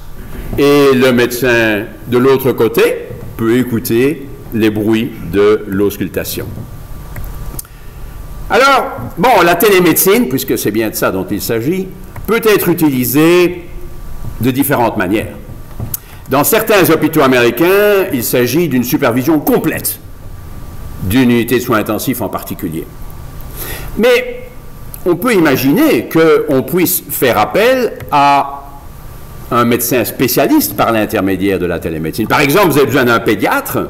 et le médecin de l'autre côté peut écouter les bruits de l'auscultation. Alors, bon, la télémédecine, puisque c'est bien de ça dont il s'agit, peut être utilisée de différentes manières. Dans certains hôpitaux américains, il s'agit d'une supervision complète d'une unité de soins intensifs en particulier. Mais on peut imaginer qu'on puisse faire appel à un médecin spécialiste par l'intermédiaire de la télémédecine. Par exemple, vous avez besoin d'un pédiatre,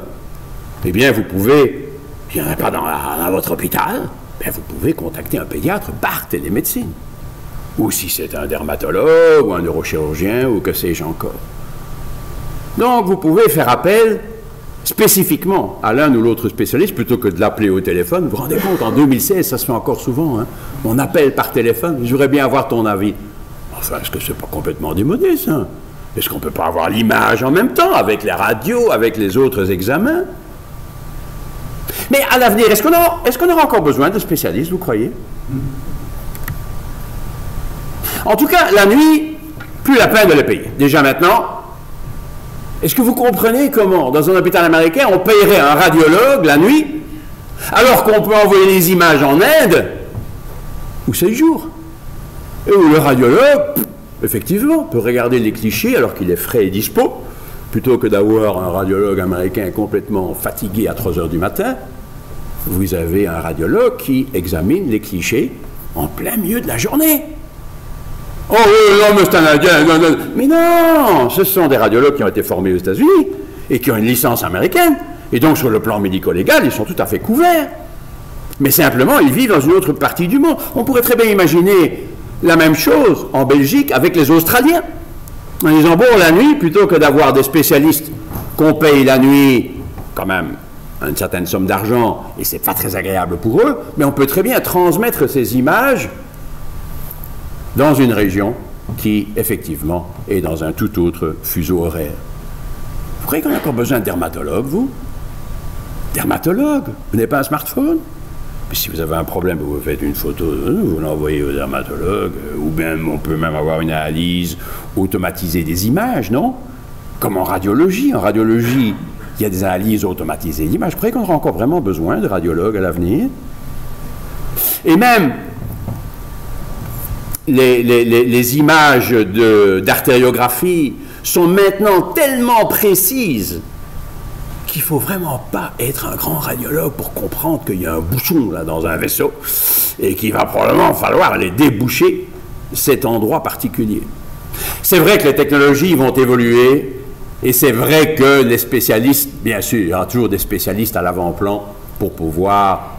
eh bien vous pouvez, il n'y en a pas dans votre hôpital, bien vous pouvez contacter un pédiatre par télémédecine. Ou si c'est un dermatologue ou un neurochirurgien ou que sais-je encore. Donc vous pouvez faire appel spécifiquement à l'un ou l'autre spécialiste, plutôt que de l'appeler au téléphone. Vous vous rendez compte, en 2016, ça se fait encore souvent, hein? On appelle par téléphone. Je voudrais bien avoir ton avis. Enfin, est-ce que c'est pas complètement démodé, ça? Est-ce qu'on ne peut pas avoir l'image en même temps, avec les radios, avec les autres examens? Mais à l'avenir, est-ce qu'on aura encore besoin de spécialistes, vous croyez? En tout cas, la nuit, plus la peine de les payer. Déjà maintenant, est-ce que vous comprenez comment, dans un hôpital américain, on payerait un radiologue la nuit, alors qu'on peut envoyer les images en Inde, ou 7 jours, et où le radiologue, effectivement, peut regarder les clichés alors qu'il est frais et dispo, plutôt que d'avoir un radiologue américain complètement fatigué à 3 heures du matin, vous avez un radiologue qui examine les clichés en plein milieu de la journée. Oh non, mais c'est un Indien, non. Mais non, ce sont des radiologues qui ont été formés aux États-Unis et qui ont une licence américaine. Et donc, sur le plan médico-légal, ils sont tout à fait couverts. Mais simplement, ils vivent dans une autre partie du monde. On pourrait très bien imaginer la même chose en Belgique avec les Australiens. En disant, bon, la nuit, plutôt que d'avoir des spécialistes qu'on paye la nuit, quand même, une certaine somme d'argent, et c'est pas très agréable pour eux, mais on peut très bien transmettre ces images dans une région qui, effectivement, est dans un tout autre fuseau horaire. Vous croyez qu'on a encore besoin de dermatologue, vous? Dermatologue? Vous n'avez pas un smartphone? Puis si vous avez un problème, vous faites une photo, vous l'envoyez au dermatologue, ou bien on peut même avoir une analyse automatisée des images, non? Comme en radiologie. En radiologie, il y a des analyses automatisées d'images. Vous croyez qu'on aura encore vraiment besoin de radiologues à l'avenir? Et même les images d'artériographie sont maintenant tellement précises qu'il ne faut vraiment pas être un grand radiologue pour comprendre qu'il y a un bouchon là dans un vaisseau et qu'il va probablement falloir aller déboucher cet endroit particulier. C'est vrai que les technologies vont évoluer et c'est vrai que les spécialistes, bien sûr, il y aura toujours des spécialistes à l'avant-plan pour pouvoir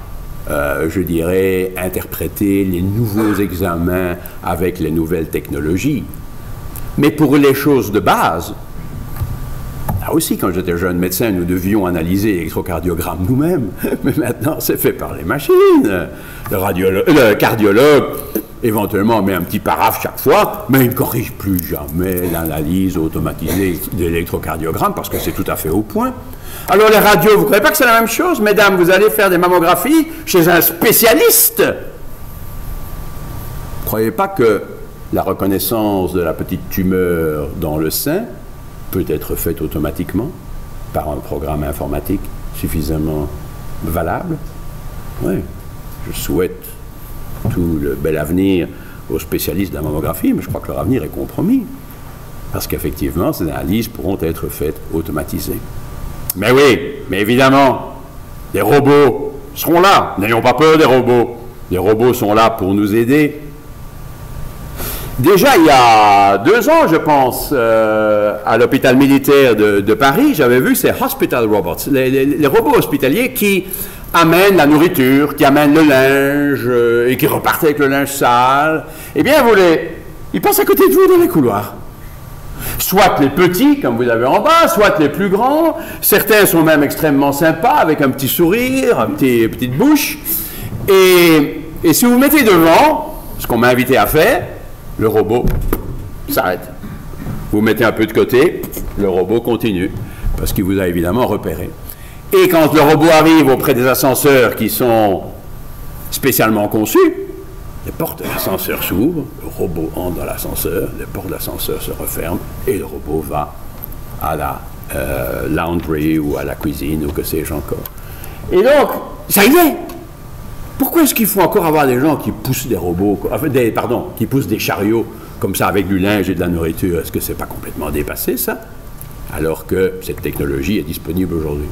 je dirais, interpréter les nouveaux examens avec les nouvelles technologies. Mais pour les choses de base, là aussi, quand j'étais jeune médecin, nous devions analyser l'électrocardiogramme nous-mêmes, mais maintenant, c'est fait par les machines. Le cardiologue éventuellement on met un petit paraphe chaque fois, mais il ne corrige plus jamais l'analyse automatisée de l'électrocardiogramme parce que c'est tout à fait au point. Alors les radios, vous ne croyez pas que c'est la même chose, mesdames? Vous allez faire des mammographies chez un spécialiste. Vous ne croyez pas que la reconnaissance de la petite tumeur dans le sein peut être faite automatiquement par un programme informatique suffisamment valable? Oui, je souhaite tout le bel avenir aux spécialistes de la mammographie, mais je crois que leur avenir est compromis. Parce qu'effectivement, ces analyses pourront être faites automatisées. Mais oui, mais évidemment, les robots seront là. N'ayons pas peur des robots. Les robots sont là pour nous aider. Déjà, il y a 2 ans, je pense, à l'hôpital militaire de Paris, j'avais vu ces hospital robots, les robots hospitaliers qui amènent la nourriture, qui amènent le linge et qui repartent avec le linge sale. Eh bien, ils passent à côté de vous dans les couloirs. Soit les petits, comme vous avez en bas, soit les plus grands. Certains sont même extrêmement sympas, avec un petit sourire, une petite bouche. Et si vous vous mettez devant, ce qu'on m'a invité à faire, le robot s'arrête. Vous mettez un peu de côté, le robot continue, parce qu'il vous a évidemment repéré. Et quand le robot arrive auprès des ascenseurs qui sont spécialement conçus, les portes de l'ascenseur s'ouvrent, le robot entre dans l'ascenseur, les portes de l'ascenseur se referment, et le robot va à la laundry ou à la cuisine ou que sais-je encore. Et donc, ça y est! Pourquoi est-ce qu'il faut encore avoir des gens qui poussent des robots, qui poussent des chariots comme ça avec du linge et de la nourriture? Est-ce que c'est pas complètement dépassé, ça? Alors que cette technologie est disponible aujourd'hui.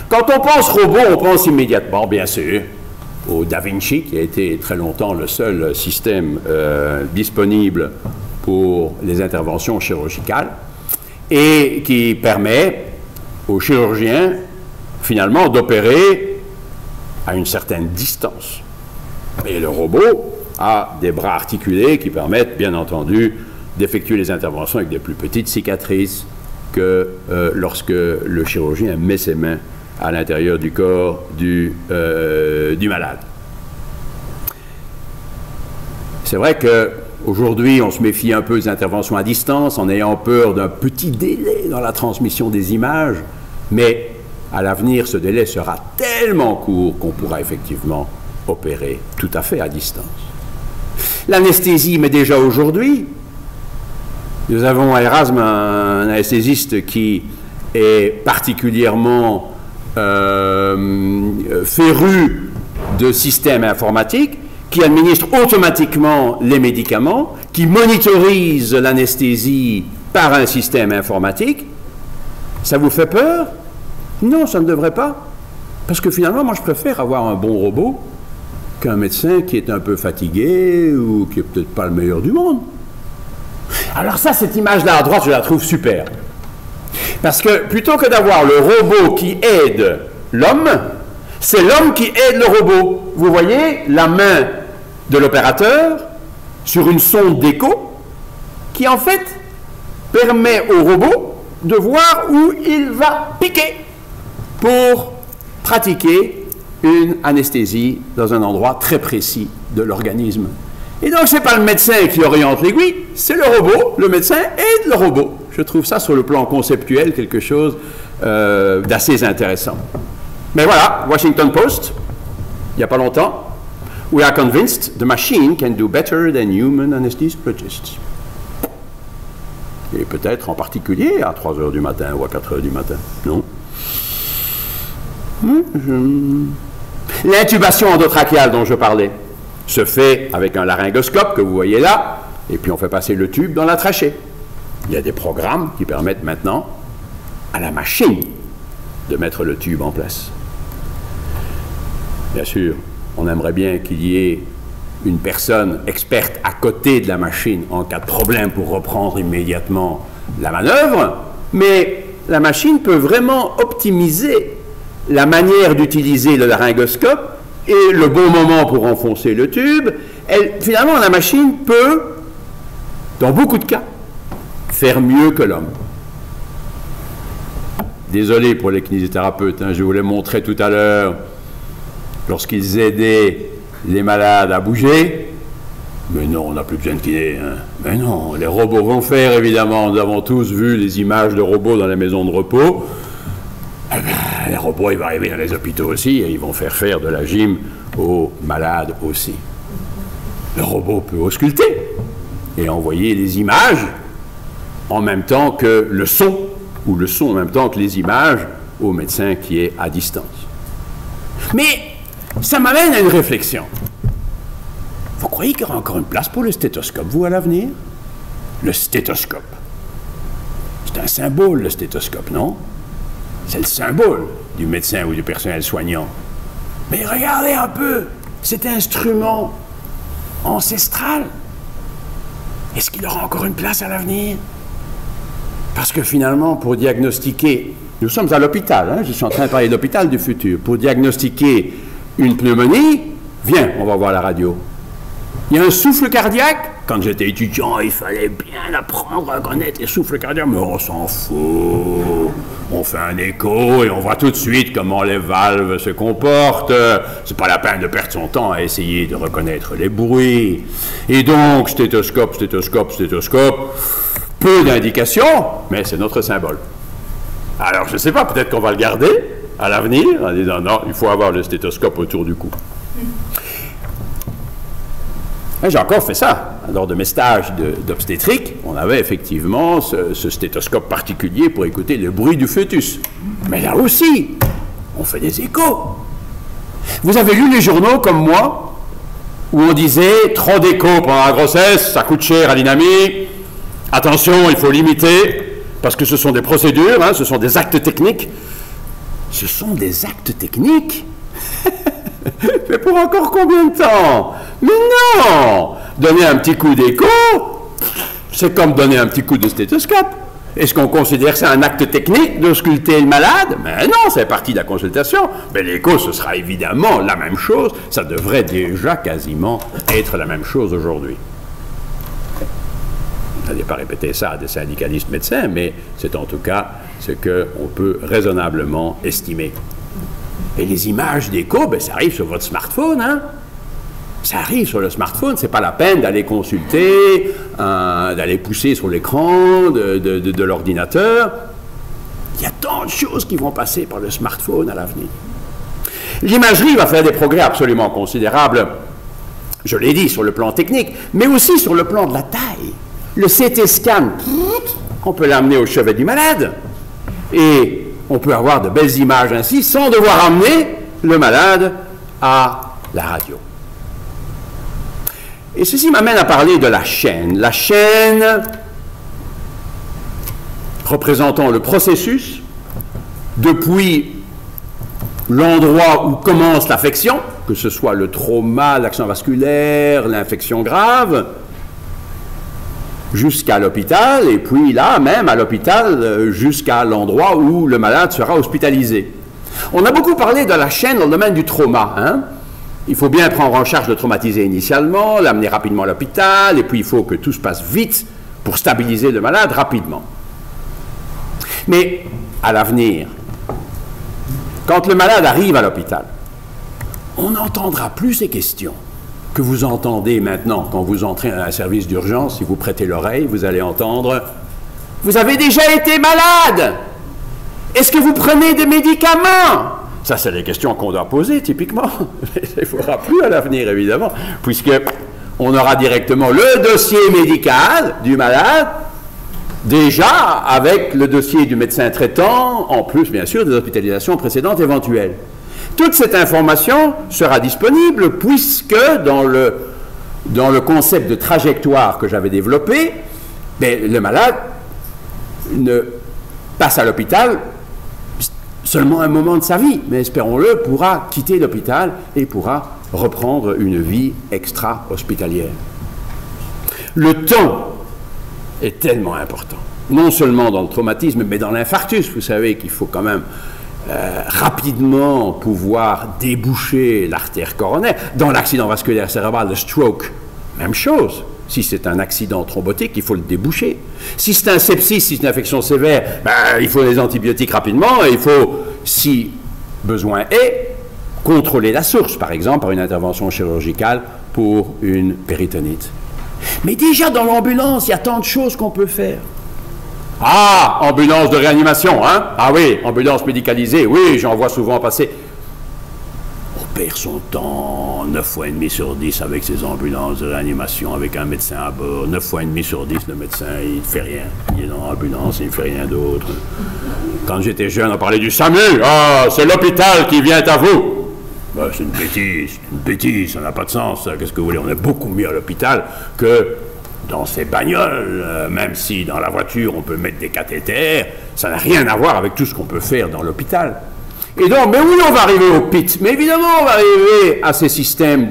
Quand on pense robot, on pense immédiatement, bien sûr, au Da Vinci, qui a été très longtemps le seul système disponible pour les interventions chirurgicales et qui permet aux chirurgiens, finalement, d'opérer à une certaine distance. Et le robot a des bras articulés qui permettent, bien entendu, d'effectuer les interventions avec des plus petites cicatrices que lorsque le chirurgien met ses mains à l'intérieur du corps du malade. C'est vrai qu'aujourd'hui, on se méfie un peu des interventions à distance en ayant peur d'un petit délai dans la transmission des images, mais à l'avenir, ce délai sera tellement court qu'on pourra effectivement opérer tout à fait à distance. L'anesthésie, mais déjà aujourd'hui, nous avons à Erasme un anesthésiste qui est particulièrement féru de systèmes informatiques, qui administre automatiquement les médicaments, qui monitorise l'anesthésie par un système informatique. Ça vous fait peur? Non, ça ne devrait pas. Parce que finalement, moi, je préfère avoir un bon robot qu'un médecin qui est un peu fatigué ou qui n'est peut-être pas le meilleur du monde. Alors ça, cette image-là à droite, je la trouve super. Parce que plutôt que d'avoir le robot qui aide l'homme, c'est l'homme qui aide le robot. Vous voyez la main de l'opérateur sur une sonde d'écho qui, en fait, permet au robot de voir où il va piquer pour pratiquer une anesthésie dans un endroit très précis de l'organisme. Et donc, ce n'est pas le médecin qui oriente l'aiguille, c'est le robot. Le médecin aide le robot. Je trouve ça, sur le plan conceptuel, quelque chose d'assez intéressant. Mais voilà, Washington Post, il n'y a pas longtemps, we are convinced the machine can do better than human anesthesiologists. Et peut-être en particulier à 3 heures du matin ou à 4 heures du matin, non? L'intubation endotrachéale dont je parlais se fait avec un laryngoscope que vous voyez là, et puis on fait passer le tube dans la trachée. Il y a des programmes qui permettent maintenant à la machine de mettre le tube en place. Bien sûr, on aimerait bien qu'il y ait une personne experte à côté de la machine en cas de problème pour reprendre immédiatement la manœuvre, mais la machine peut vraiment optimiser la manière d'utiliser le laryngoscope et le bon moment pour enfoncer le tube. Finalement, la machine peut, dans beaucoup de cas, faire mieux que l'homme. Désolé pour les kinésithérapeutes, hein, je vous l'ai montré tout à l'heure, lorsqu'ils aidaient les malades à bouger, Mais non, on n'a plus besoin de kiné. Hein. Mais non, les robots vont faire, évidemment. Nous avons tous vu les images de robots dans les maisons de repos. Eh ben, les robots, ils vont arriver dans les hôpitaux aussi et ils vont faire de la gym aux malades aussi. Le robot peut ausculter et envoyer les images en même temps que le son, ou le son en même temps que les images au médecin qui est à distance. Mais ça m'amène à une réflexion. Vous croyez qu'il y aura encore une place pour le stéthoscope, vous, à l'avenir? Le stéthoscope. C'est un symbole, le stéthoscope, non? C'est le symbole du médecin ou du personnel soignant. Mais regardez un peu, cet instrument ancestral. Est-ce qu'il aura encore une place à l'avenir? Parce que finalement, pour diagnostiquer, nous sommes à l'hôpital, hein, je suis en train de parler de l'hôpital du futur, pour diagnostiquer une pneumonie, viens, on va voir la radio. Il y a un souffle cardiaque. Quand j'étais étudiant, il fallait bien apprendre à connaître les souffles cardiaques, mais on s'en fout. On fait un écho et on voit tout de suite comment les valves se comportent. C'est pas la peine de perdre son temps à essayer de reconnaître les bruits. Et donc, stéthoscope, stéthoscope, stéthoscope, peu d'indications, mais c'est notre symbole. Alors, je ne sais pas, peut-être qu'on va le garder à l'avenir, en disant non, il faut avoir le stéthoscope autour du cou. J'ai encore fait ça. Lors de mes stages d'obstétrique, on avait effectivement ce stéthoscope particulier pour écouter le bruit du fœtus. Mais là aussi, on fait des échos. Vous avez lu les journaux comme moi, où on disait trop d'échos pendant la grossesse, ça coûte cher à l'inamie. Attention, il faut limiter, parce que ce sont des procédures, hein, ce sont des actes techniques. Ce sont des actes techniques? Mais pour encore combien de temps? Mais non! Donner un petit coup d'écho, c'est comme donner un petit coup de stéthoscope. Est-ce qu'on considère ça un acte technique d'ausculter le malade? Mais non, c'est partie de la consultation. Mais l'écho, ce sera évidemment la même chose. Ça devrait déjà quasiment être la même chose aujourd'hui. Je n'allais pas répéter ça à des syndicalistes médecins, mais c'est en tout cas ce qu'on peut raisonnablement estimer. Et les images d'écho, ben, ça arrive sur votre smartphone, hein? Ça arrive sur le smartphone, c'est pas la peine d'aller consulter, d'aller pousser sur l'écran de l'ordinateur. Il y a tant de choses qui vont passer par le smartphone à l'avenir. L'imagerie va faire des progrès absolument considérables, je l'ai dit, sur le plan technique, mais aussi sur le plan de la taille. Le CT scan, on peut l'amener au chevet du malade. Et on peut avoir de belles images ainsi sans devoir amener le malade à la radio. Et ceci m'amène à parler de la chaîne. La chaîne représentant le processus depuis l'endroit où commence l'affection, que ce soit le trauma, l'accident vasculaire, l'infection grave, jusqu'à l'hôpital, et puis là, même à l'hôpital, jusqu'à l'endroit où le malade sera hospitalisé. On a beaucoup parlé de la chaîne dans le domaine du trauma, hein? Il faut bien prendre en charge le traumatisé initialement, l'amener rapidement à l'hôpital, et puis il faut que tout se passe vite pour stabiliser le malade rapidement. Mais à l'avenir, quand le malade arrive à l'hôpital, on n'entendra plus ces questions que vous entendez maintenant quand vous entrez dans un service d'urgence. Si vous prêtez l'oreille, vous allez entendre « Vous avez déjà été malade? Est-ce que vous prenez des médicaments ?» Ça, c'est les questions qu'on doit poser, typiquement. Il ne faudra plus à l'avenir, évidemment, puisqu'on aura directement le dossier médical du malade, déjà avec le dossier du médecin traitant, en plus, bien sûr, des hospitalisations précédentes éventuelles. Toute cette information sera disponible puisque dans le concept de trajectoire que j'avais développé, le malade ne passe à l'hôpital seulement un moment de sa vie, mais espérons-le, pourra quitter l'hôpital et pourra reprendre une vie extra-hospitalière. Le temps est tellement important, non seulement dans le traumatisme, mais dans l'infarctus. Vous savez qu'il faut quand même rapidement pouvoir déboucher l'artère coronaire. Dans l'accident vasculaire cérébral, le stroke, même chose. Si c'est un accident thrombotique, il faut le déboucher. Si c'est un sepsis, si c'est une infection sévère, il faut des antibiotiques rapidement et il faut, si besoin est, contrôler la source, par exemple, par une intervention chirurgicale pour une péritonite. Mais déjà dans l'ambulance, il y a tant de choses qu'on peut faire. Ah, ambulance de réanimation, hein? Ah oui, ambulance médicalisée, oui, j'en vois souvent passer. On perd son temps 9 fois et demi sur 10 avec ces ambulances de réanimation, avec un médecin à bord. 9 fois et demi sur 10, le médecin, il ne fait rien. Il est dans l'ambulance, il ne fait rien d'autre. Quand j'étais jeune, on parlait du SAMU. Ah, c'est l'hôpital qui vient à vous. Ben, c'est une bêtise, ça n'a pas de sens. Qu'est-ce que vous voulez? On est beaucoup mieux à l'hôpital que dans ces bagnoles. Même si dans la voiture, on peut mettre des cathéters, ça n'a rien à voir avec tout ce qu'on peut faire dans l'hôpital. Et donc, mais oui, on va arriver au PIT, mais évidemment, on va arriver à ces systèmes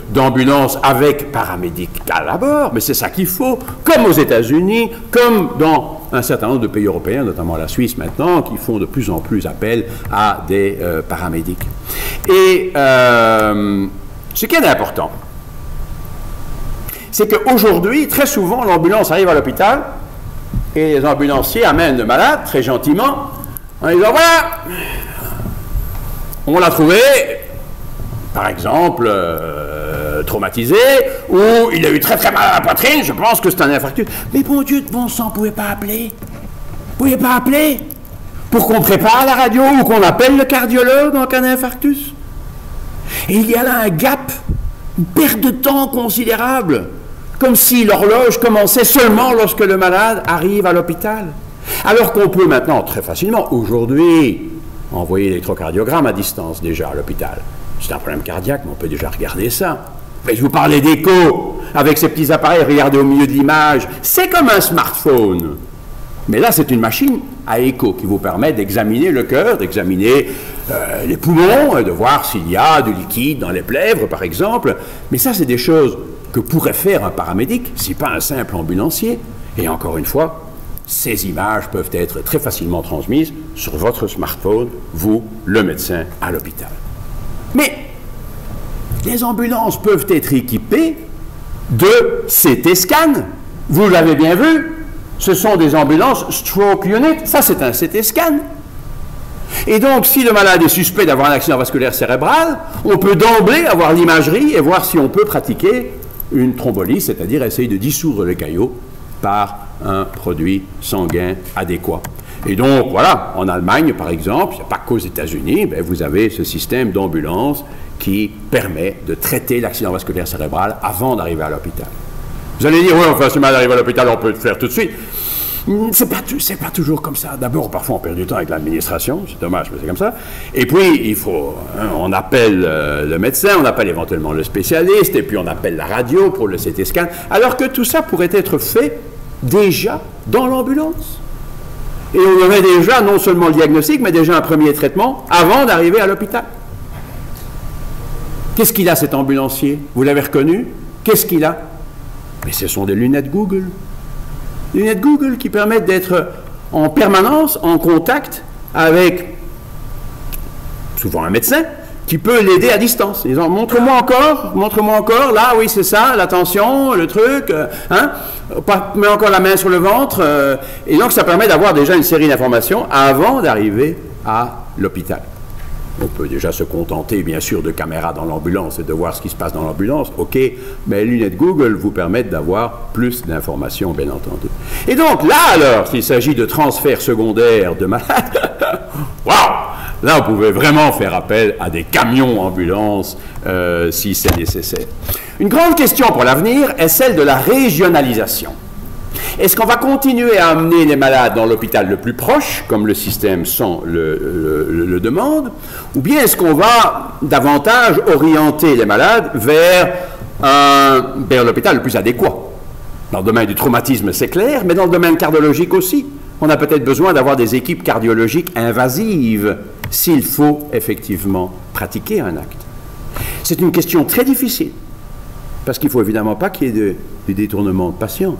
d'ambulance avec paramédical à bord, mais c'est ça qu'il faut, comme aux États-Unis, comme dans un certain nombre de pays européens, notamment la Suisse maintenant, qui font de plus en plus appel à des paramédics. Et ce qui est important, c'est qu'aujourd'hui, très souvent, l'ambulance arrive à l'hôpital et les ambulanciers amènent le malade, très gentiment, en disant, voilà, on l'a trouvé, par exemple, traumatisé, ou il a eu très très mal à la poitrine, je pense que c'est un infarctus. Mais bon Dieu de bon sang, vous ne pouvez pas appeler? Vous ne pouvez pas appeler pour qu'on prépare la radio ou qu'on appelle le cardiologue en cas d'infarctus? Et il y a là un gap, une perte de temps considérable, comme si l'horloge commençait seulement lorsque le malade arrive à l'hôpital. Alors qu'on peut maintenant très facilement, aujourd'hui, envoyer l'électrocardiogramme à distance déjà à l'hôpital. C'est un problème cardiaque, mais on peut déjà regarder ça. Mais je vous parlais d'écho, avec ces petits appareils, regardez au milieu de l'image, c'est comme un smartphone. Mais là, c'est une machine à écho qui vous permet d'examiner le cœur, d'examiner les poumons, de voir s'il y a du liquide dans les plèvres, par exemple. Mais ça, c'est des choses que pourrait faire un paramédic, si pas un simple ambulancier. Et encore une fois, ces images peuvent être très facilement transmises sur votre smartphone, vous, le médecin, à l'hôpital. Mais les ambulances peuvent être équipées de CT scan. Vous l'avez bien vu, ce sont des ambulances stroke unit. Ça, c'est un CT scan. Et donc, si le malade est suspect d'avoir un accident vasculaire cérébral, on peut d'emblée avoir l'imagerie et voir si on peut pratiquer une thrombolyse, c'est-à-dire essayer de dissoudre le caillot par un produit sanguin adéquat. Et donc, voilà, en Allemagne, par exemple, il n'y a pas qu'aux États-Unis, vous avez ce système d'ambulance qui permet de traiter l'accident vasculaire cérébral avant d'arriver à l'hôpital. Vous allez dire, oui, enfin, si le malade arrive à l'hôpital, on peut le faire tout de suite. C'est pas toujours comme ça. D'abord, parfois, on perd du temps avec l'administration, c'est dommage, mais c'est comme ça. Et puis, il faut, on appelle le médecin, on appelle éventuellement le spécialiste, et puis on appelle la radio pour le CT scan, alors que tout ça pourrait être fait déjà dans l'ambulance. Et on aurait déjà non seulement le diagnostic, mais déjà un premier traitement avant d'arriver à l'hôpital. Qu'est-ce qu'il a, cet ambulancier? Vous l'avez reconnu? Qu'est-ce qu'il a? Mais ce sont des lunettes Google. Des lunettes Google qui permettent d'être en permanence en contact avec souvent un médecin qui peut l'aider à distance. Ils disent, montre-moi encore, là, oui, c'est ça, l'attention, le truc, mets encore la main sur le ventre, et donc ça permet d'avoir déjà une série d'informations avant d'arriver à l'hôpital. On peut déjà se contenter, bien sûr, de caméras dans l'ambulance et de voir ce qui se passe dans l'ambulance, ok, mais les lunettes Google vous permettent d'avoir plus d'informations, bien entendu. Et donc, là, alors, s'il s'agit de transfert secondaire de malades, waouh! Là, vous pouvez vraiment faire appel à des camions ambulances si c'est nécessaire. Une grande question pour l'avenir est celle de la régionalisation. Est-ce qu'on va continuer à amener les malades dans l'hôpital le plus proche, comme le système le demande, ou bien est-ce qu'on va davantage orienter les malades vers l'hôpital le plus adéquat? Dans le domaine du traumatisme, c'est clair, mais dans le domaine cardiologique aussi. On a peut-être besoin d'avoir des équipes cardiologiques invasives s'il faut effectivement pratiquer un acte. C'est une question très difficile, parce qu'il ne faut évidemment pas qu'il y ait du détournement de patients.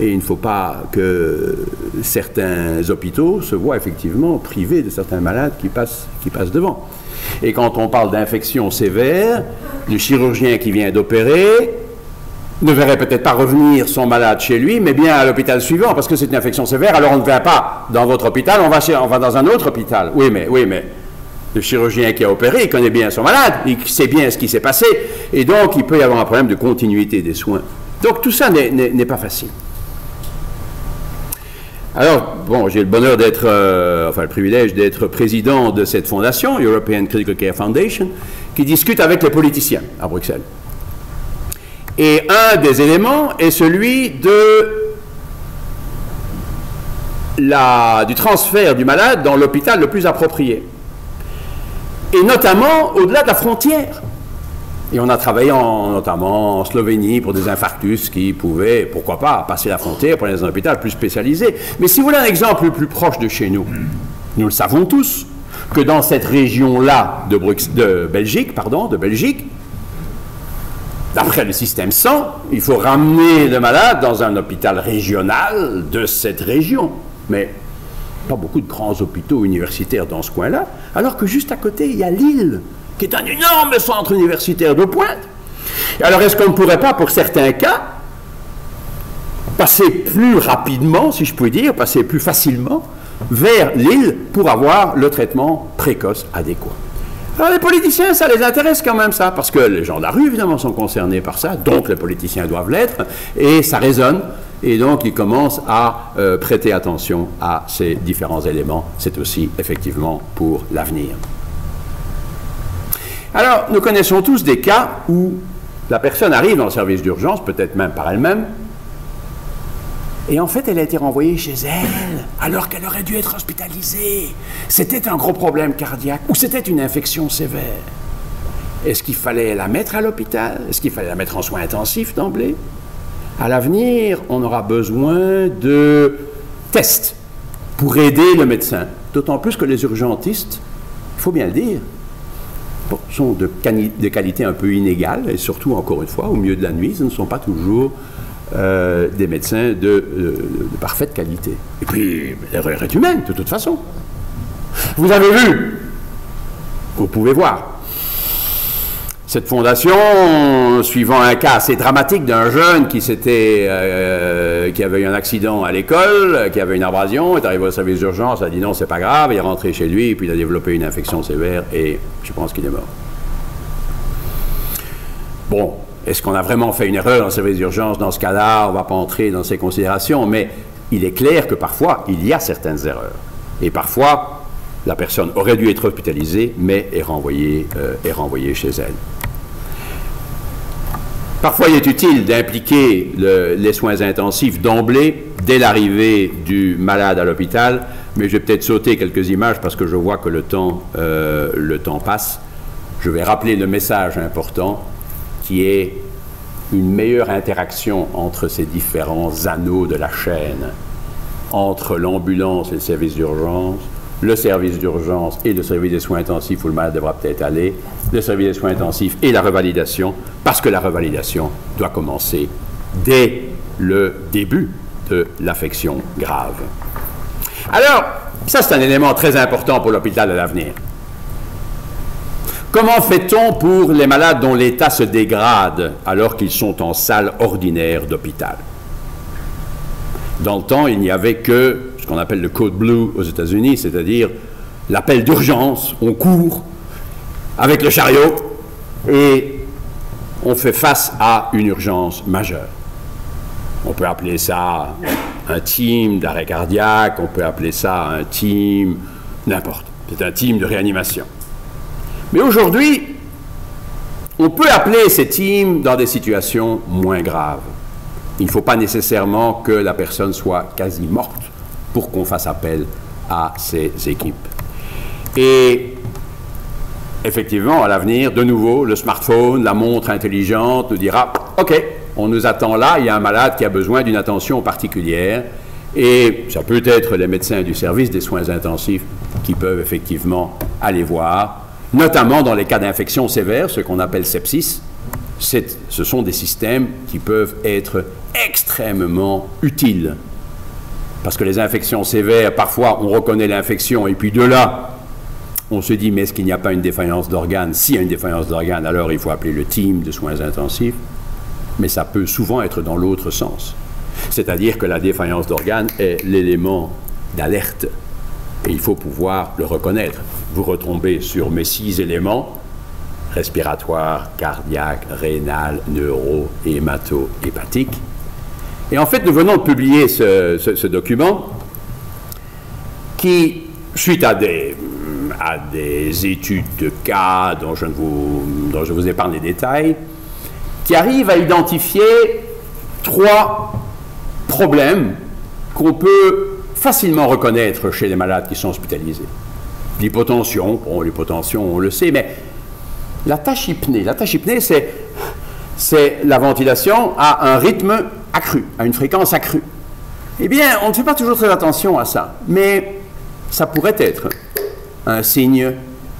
Et il ne faut pas que certains hôpitaux se voient effectivement privés de certains malades qui passent devant. Et quand on parle d'infection sévère, le chirurgien qui vient d'opérer ne verrait peut-être pas revenir son malade chez lui, mais bien à l'hôpital suivant, parce que c'est une infection sévère, alors on ne vient pas dans votre hôpital, on va dans un autre hôpital. Oui, mais Le chirurgien qui a opéré, il connaît bien son malade, il sait bien ce qui s'est passé, et donc il peut y avoir un problème de continuité des soins. Donc tout ça n'est pas facile. Alors, bon, j'ai le bonheur d'être, enfin le privilège d'être président de cette fondation, European Critical Care Foundation, qui discute avec les politiciens à Bruxelles. Et un des éléments est celui du transfert du malade dans l'hôpital le plus approprié. Et notamment au-delà de la frontière. Et on a travaillé notamment en Slovénie pour des infarctus qui pouvaient, pourquoi pas, passer la frontière pour aller dans un hôpital plus spécialisé. Mais si vous voulez un exemple le plus proche de chez nous, nous le savons tous, que dans cette région-là de Belgique, d'après le système 100, il faut ramener le malade dans un hôpital régional de cette région. Mais pas beaucoup de grands hôpitaux universitaires dans ce coin-là, alors que juste à côté, il y a Lille, qui est un énorme centre universitaire de pointe. Et alors, est-ce qu'on ne pourrait pas, pour certains cas, passer plus rapidement, si je puis dire, passer plus facilement vers Lille pour avoir le traitement précoce adéquat? Alors, les politiciens, ça les intéresse quand même, ça, parce que les gens de la rue, évidemment, sont concernés par ça, donc les politiciens doivent l'être, et ça résonne, et donc ils commencent à prêter attention à ces différents éléments. C'est aussi, effectivement, pour l'avenir. Alors, nous connaissons tous des cas où la personne arrive dans le service d'urgence, peut-être même par elle-même, et en fait, elle a été renvoyée chez elle, alors qu'elle aurait dû être hospitalisée. C'était un gros problème cardiaque, ou c'était une infection sévère. Est-ce qu'il fallait la mettre à l'hôpital? Est-ce qu'il fallait la mettre en soins intensifs d'emblée? À l'avenir, on aura besoin de tests pour aider le médecin. D'autant plus que les urgentistes, il faut bien le dire, sont de qualité un peu inégale, et surtout, encore une fois, au milieu de la nuit, ce ne sont pas toujours des médecins de parfaite qualité. Et puis, l'erreur est humaine, de toute façon. Vous avez vu, vous pouvez voir, cette fondation, suivant un cas assez dramatique d'un jeune qui avait eu un accident à l'école, qui avait une abrasion, est arrivé au service d'urgence, a dit non, c'est pas grave, il est rentré chez lui, et puis il a développé une infection sévère, et je pense qu'il est mort. Bon, est-ce qu'on a vraiment fait une erreur dans le service d'urgence? Dans ce cas-là, on ne va pas entrer dans ces considérations, mais il est clair que parfois, il y a certaines erreurs. Et parfois, la personne aurait dû être hospitalisée, mais est renvoyée chez elle. Parfois, il est utile d'impliquer les soins intensifs d'emblée, dès l'arrivée du malade à l'hôpital, mais je vais peut-être sauter quelques images parce que je vois que le temps passe. Je vais rappeler le message important qui est une meilleure interaction entre ces différents anneaux de la chaîne, entre l'ambulance et le service d'urgence et le service des soins intensifs où le malade devra peut-être aller, le service des soins intensifs et la revalidation, parce que la revalidation doit commencer dès le début de l'affection grave. Alors, ça c'est un élément très important pour l'hôpital de l'avenir. Comment fait-on pour les malades dont l'état se dégrade alors qu'ils sont en salle ordinaire d'hôpital? Dans le temps, il n'y avait que ce qu'on appelle le code blue aux États-Unis, c'est-à-dire l'appel d'urgence, on court avec le chariot et on fait face à une urgence majeure. On peut appeler ça un team d'arrêt cardiaque, on peut appeler ça un team, n'importe, c'est un team de réanimation. Mais aujourd'hui, on peut appeler ces teams dans des situations moins graves. Il ne faut pas nécessairement que la personne soit quasi morte pour qu'on fasse appel à ces équipes. Et effectivement, à l'avenir, de nouveau, le smartphone, la montre intelligente nous dira « OK, on nous attend là, il y a un malade qui a besoin d'une attention particulière. » Et ça peut être les médecins du service des soins intensifs qui peuvent effectivement aller voir, notamment dans les cas d'infection sévère, ce qu'on appelle sepsis. Ce sont des systèmes qui peuvent être extrêmement utiles. Parce que les infections sévères, parfois, on reconnaît l'infection, et puis de là, on se dit, mais est-ce qu'il n'y a pas une défaillance d'organes? S'il y a une défaillance d'organes, alors il faut appeler le team de soins intensifs. Mais ça peut souvent être dans l'autre sens. C'est-à-dire que la défaillance d'organes est l'élément d'alerte Et il faut pouvoir le reconnaître. Vous retombez sur mes 6 éléments, respiratoire, cardiaque, rénal, neuro, hémato-hépatique. Et en fait, nous venons de publier ce document qui, suite à des études de cas dont je vous épargne les détails, qui arrive à identifier 3 problèmes qu'on peut facilement reconnaître chez les malades qui sont hospitalisés. L'hypotension, bon, l'hypotension, on le sait, mais la tachypnée, c'est la ventilation à un rythme accru, à une fréquence accrue. Eh bien, on ne fait pas toujours très attention à ça, mais ça pourrait être un signe,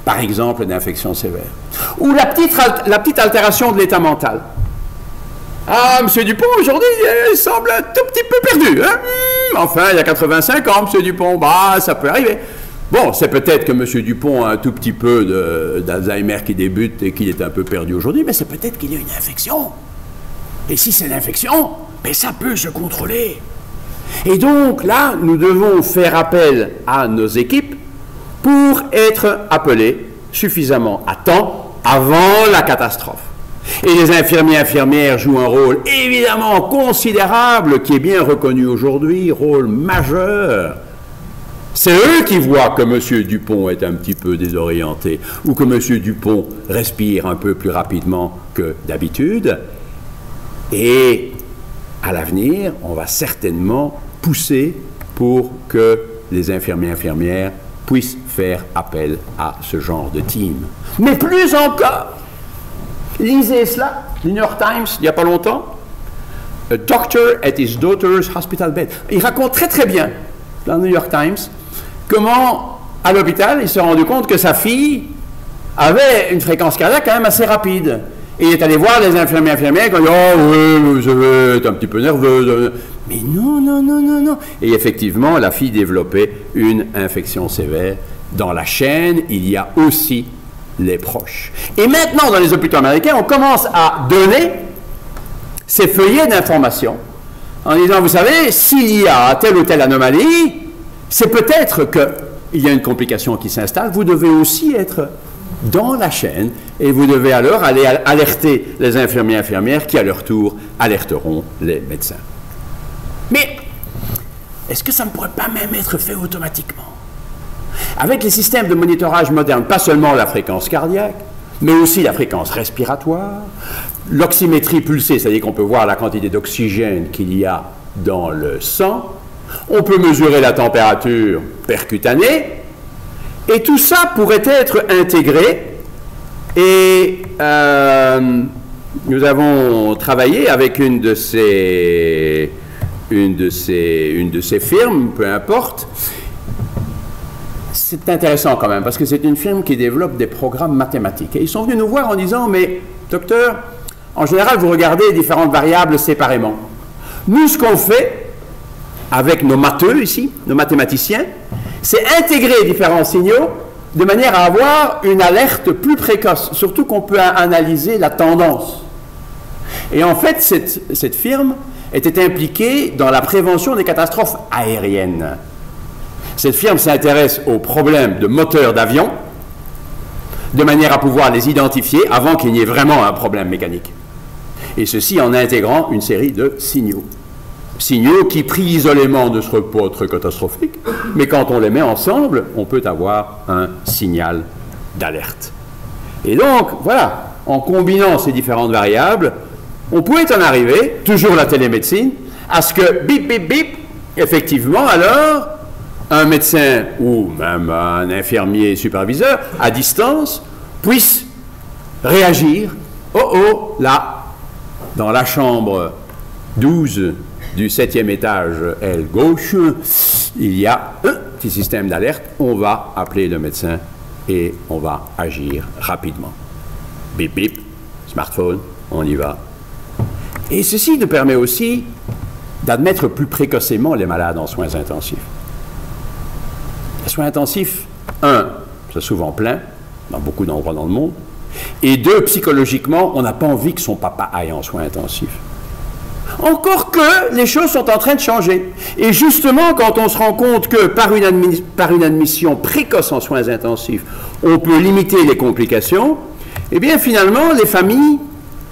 par exemple, d'infection sévère. Ou la petite altération de l'état mental. Ah, M. Dupont, aujourd'hui, il semble un tout petit peu perdu. Hein? Enfin, il y a 85 ans, M. Dupont, bah, ça peut arriver. Bon, c'est peut-être que M. Dupont a un tout petit peu d'Alzheimer qui débute et qu'il est un peu perdu aujourd'hui, mais c'est peut-être qu'il y a une infection. Et si c'est l'infection, mais ça peut se contrôler. Et donc, là, nous devons faire appel à nos équipes pour être appelés suffisamment à temps avant la catastrophe. Et les infirmiers et infirmières jouent un rôle évidemment considérable, qui est bien reconnu aujourd'hui, rôle majeur. C'est eux qui voient que M. Dupont est un petit peu désorienté, ou que M. Dupont respire un peu plus rapidement que d'habitude. Et à l'avenir, on va certainement pousser pour que les infirmiers et infirmières puissent faire appel à ce genre de team. Mais plus encore, lisez cela, le New York Times, il n'y a pas longtemps, A doctor at his daughter's hospital bed. Il raconte très très bien, dans le New York Times, comment, à l'hôpital, il s'est rendu compte que sa fille avait une fréquence cardiaque quand même assez rapide. Et il est allé voir les infirmiers et infirmières qui ont dit « Oh oui, je vais être un petit peu nerveuse. » Mais non, non, non, non, non. Et effectivement, la fille développait une infection sévère. Dans la chaîne, il y a aussi les proches. Et maintenant, dans les hôpitaux américains, on commence à donner ces feuillets d'information en disant « Vous savez, s'il y a telle ou telle anomalie, c'est peut-être qu'il y a une complication qui s'installe. Vous devez aussi être dans la chaîne et vous devez alors aller alerter les infirmiers et infirmières qui, à leur tour, alerteront les médecins. » Mais est-ce que ça ne pourrait pas même être fait automatiquement? Avec les systèmes de monitorage modernes, pas seulement la fréquence cardiaque, mais aussi la fréquence respiratoire, l'oxymétrie pulsée, c'est-à-dire qu'on peut voir la quantité d'oxygène qu'il y a dans le sang, on peut mesurer la température percutanée, et tout ça pourrait être intégré, et nous avons travaillé avec une de ces firmes, peu importe. C'est intéressant quand même, parce que c'est une firme qui développe des programmes mathématiques. Et ils sont venus nous voir en disant, mais docteur, en général, vous regardez différentes variables séparément. Nous, ce qu'on fait, avec nos matheux ici, nos mathématiciens, c'est intégrer différents signaux de manière à avoir une alerte plus précoce, surtout qu'on peut analyser la tendance. Et en fait, cette firme était impliquée dans la prévention des catastrophes aériennes. Cette firme s'intéresse aux problèmes de moteurs d'avion, de manière à pouvoir les identifier avant qu'il n'y ait vraiment un problème mécanique. Et ceci en intégrant une série de signaux. Signaux qui, pris isolément, ne seraient pas très catastrophiques, mais quand on les met ensemble, on peut avoir un signal d'alerte. Et donc, voilà, en combinant ces différentes variables, on pouvait en arriver, toujours la télémédecine, à ce que, bip, bip, bip, effectivement, alors, un médecin ou même un infirmier superviseur, à distance, puisse réagir. Oh, oh, là, dans la chambre 12 du 7e étage, aile gauche, il y a un petit système d'alerte. On va appeler le médecin et on va agir rapidement. Bip, bip, smartphone, on y va. Et ceci nous permet aussi d'admettre plus précocement les malades en soins intensifs. Les soins intensifs, c'est souvent plein, dans beaucoup d'endroits dans le monde, et 2, psychologiquement, on n'a pas envie que son papa aille en soins intensifs. Encore que les choses sont en train de changer. Et justement, quand on se rend compte que par une admission précoce en soins intensifs, on peut limiter les complications, eh bien finalement, les familles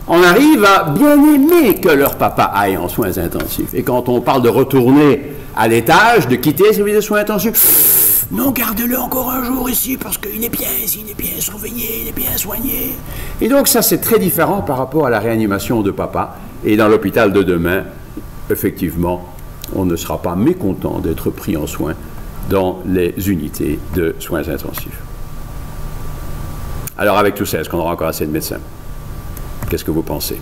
en arrivent à bien aimer que leur papa aille en soins intensifs. Et quand on parle de retourner à l'étage, de quitter le service de soins intensifs, non, gardez-le encore un jour ici parce qu'il est bien ici, il est bien surveillé, il est bien soigné. Et donc ça, c'est très différent par rapport à la réanimation de papa. Et dans l'hôpital de demain, effectivement, on ne sera pas mécontent d'être pris en soins dans les unités de soins intensifs. Alors avec tout ça, est-ce qu'on aura encore assez de médecins? Qu'est-ce que vous pensez?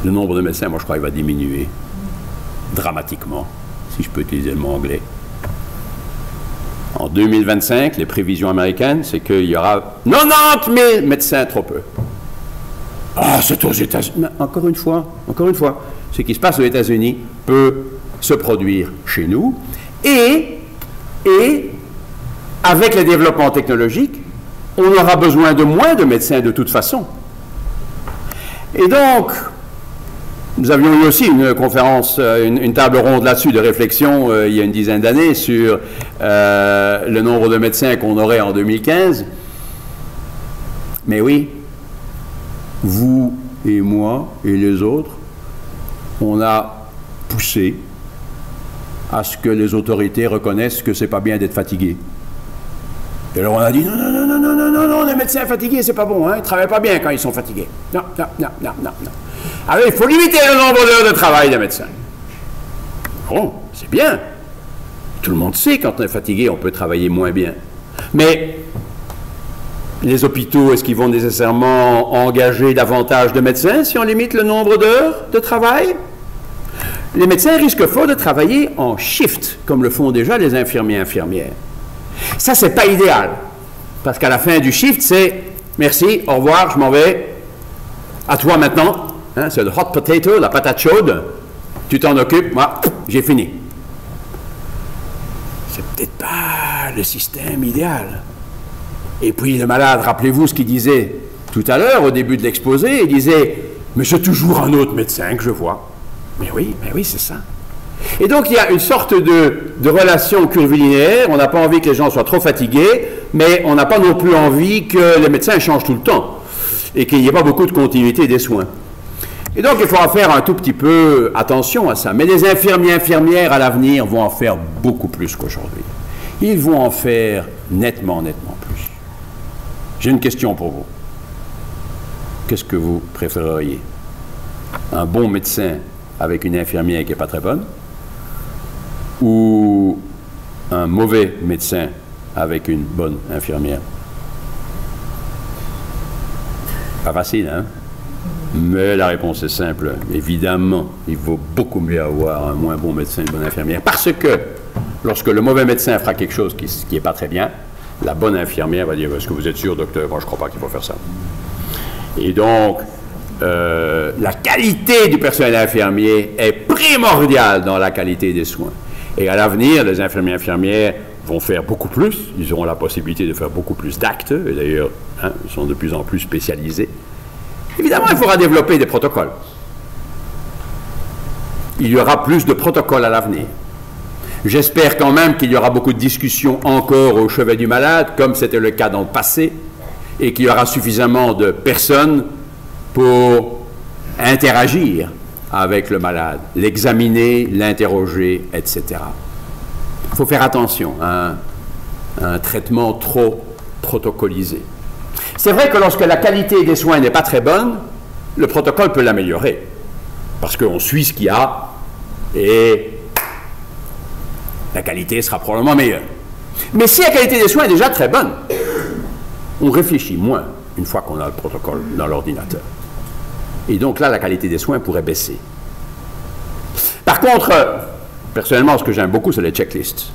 Le nombre de médecins, moi je crois qu'il va diminuer dramatiquement, si je peux utiliser le mot anglais. En 2025, les prévisions américaines, c'est qu'il y aura 90 000 médecins, trop peu. Ah, c'est aux États-Unis. Encore une fois, ce qui se passe aux États-Unis peut se produire chez nous. Et avec les développements technologiques, on aura besoin de moins de médecins de toute façon. Et donc, nous avions eu aussi une conférence, une table ronde là-dessus de réflexion il y a une dizaine d'années sur le nombre de médecins qu'on aurait en 2015. Mais oui, vous et moi et les autres, on a poussé à ce que les autorités reconnaissent que c'est pas bien d'être fatigué. Et alors on a dit non, les médecins fatigués, c'est pas bon, hein, ils ne travaillent pas bien quand ils sont fatigués. Non. Alors il faut limiter le nombre d'heures de travail des médecins. Bon, c'est bien. Tout le monde sait quand on est fatigué, on peut travailler moins bien. Mais les hôpitaux, est-ce qu'ils vont nécessairement engager davantage de médecins si on limite le nombre d'heures de travail? Les médecins risquent fort de travailler en shift, comme le font déjà les infirmiers et infirmières. Ça, c'est pas idéal, parce qu'à la fin du shift, c'est « merci, au revoir, je m'en vais, à toi maintenant, hein, c'est le hot potato, la patate chaude, tu t'en occupes, moi, j'ai fini. » C'est peut-être pas le système idéal. Et puis le malade, rappelez-vous ce qu'il disait tout à l'heure, au début de l'exposé, il disait « mais c'est toujours un autre médecin que je vois. » Mais oui, c'est ça. Et donc, il y a une sorte de relation curvilinéaire. On n'a pas envie que les gens soient trop fatigués, mais on n'a pas non plus envie que les médecins changent tout le temps et qu'il n'y ait pas beaucoup de continuité des soins. Et donc, il faudra faire un tout petit peu attention à ça. Mais les infirmiers et infirmières, à l'avenir, vont en faire beaucoup plus qu'aujourd'hui. Ils vont en faire nettement plus. J'ai une question pour vous. Qu'est-ce que vous préféreriez? Un bon médecin avec une infirmière qui n'est pas très bonne, ou un mauvais médecin avec une bonne infirmière? Pas facile, hein? Mais la réponse est simple. Évidemment, il vaut beaucoup mieux avoir un moins bon médecin et une bonne infirmière, parce que lorsque le mauvais médecin fera quelque chose qui n'est pas très bien, la bonne infirmière va dire « Est-ce que vous êtes sûr, docteur? Moi, je ne crois pas qu'il faut faire ça. » Et donc, la qualité du personnel infirmier est primordiale dans la qualité des soins. Et à l'avenir, les infirmiers et infirmières vont faire beaucoup plus. Ils auront la possibilité de faire beaucoup plus d'actes. Et d'ailleurs, hein, ils sont de plus en plus spécialisés. Évidemment, il faudra développer des protocoles. Il y aura plus de protocoles à l'avenir. J'espère quand même qu'il y aura beaucoup de discussions encore au chevet du malade, comme c'était le cas dans le passé, et qu'il y aura suffisamment de personnes pour interagir avec le malade, l'examiner, l'interroger, etc. Il faut faire attention à un traitement trop protocolisé. C'est vrai que lorsque la qualité des soins n'est pas très bonne, le protocole peut l'améliorer, parce qu'on suit ce qu'il y a et la qualité sera probablement meilleure. Mais si la qualité des soins est déjà très bonne, on réfléchit moins une fois qu'on a le protocole dans l'ordinateur. Et donc là, la qualité des soins pourrait baisser. Par contre, personnellement, ce que j'aime beaucoup, c'est les checklists.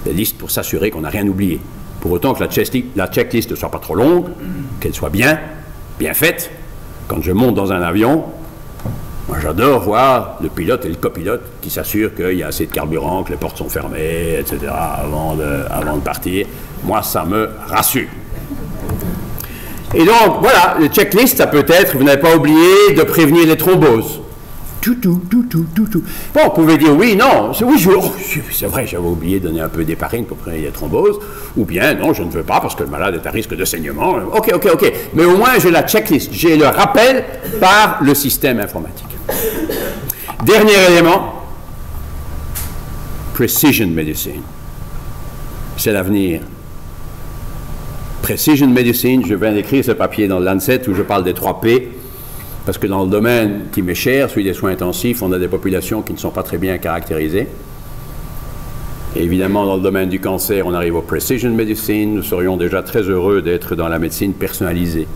Les listes pour s'assurer qu'on n'a rien oublié. Pour autant que la checklist ne soit pas trop longue, qu'elle soit bien faite. Quand je monte dans un avion, moi j'adore voir le pilote et le copilote qui s'assurent qu'il y a assez de carburant, que les portes sont fermées, etc. avant de partir. Moi, ça me rassure. Et donc, voilà, le checklist, ça peut être, vous n'avez pas oublié de prévenir les thromboses. tout. Bon, vous pouvez dire oui, non, c'est vrai, j'avais oublié de donner un peu d'héparine pour prévenir les thromboses, ou bien non, je ne veux pas parce que le malade est à risque de saignement. Ok. Mais au moins, j'ai la checklist, j'ai le rappel par le système informatique. Dernier élément, precision medicine. C'est l'avenir. Precision medicine, je viens d'écrire ce papier dans le Lancet où je parle des 3 P, parce que dans le domaine qui m'est cher, celui des soins intensifs, on a des populations qui ne sont pas très bien caractérisées. Et évidemment, dans le domaine du cancer, on arrive au precision medicine. Nous serions déjà très heureux d'être dans la médecine personnalisée.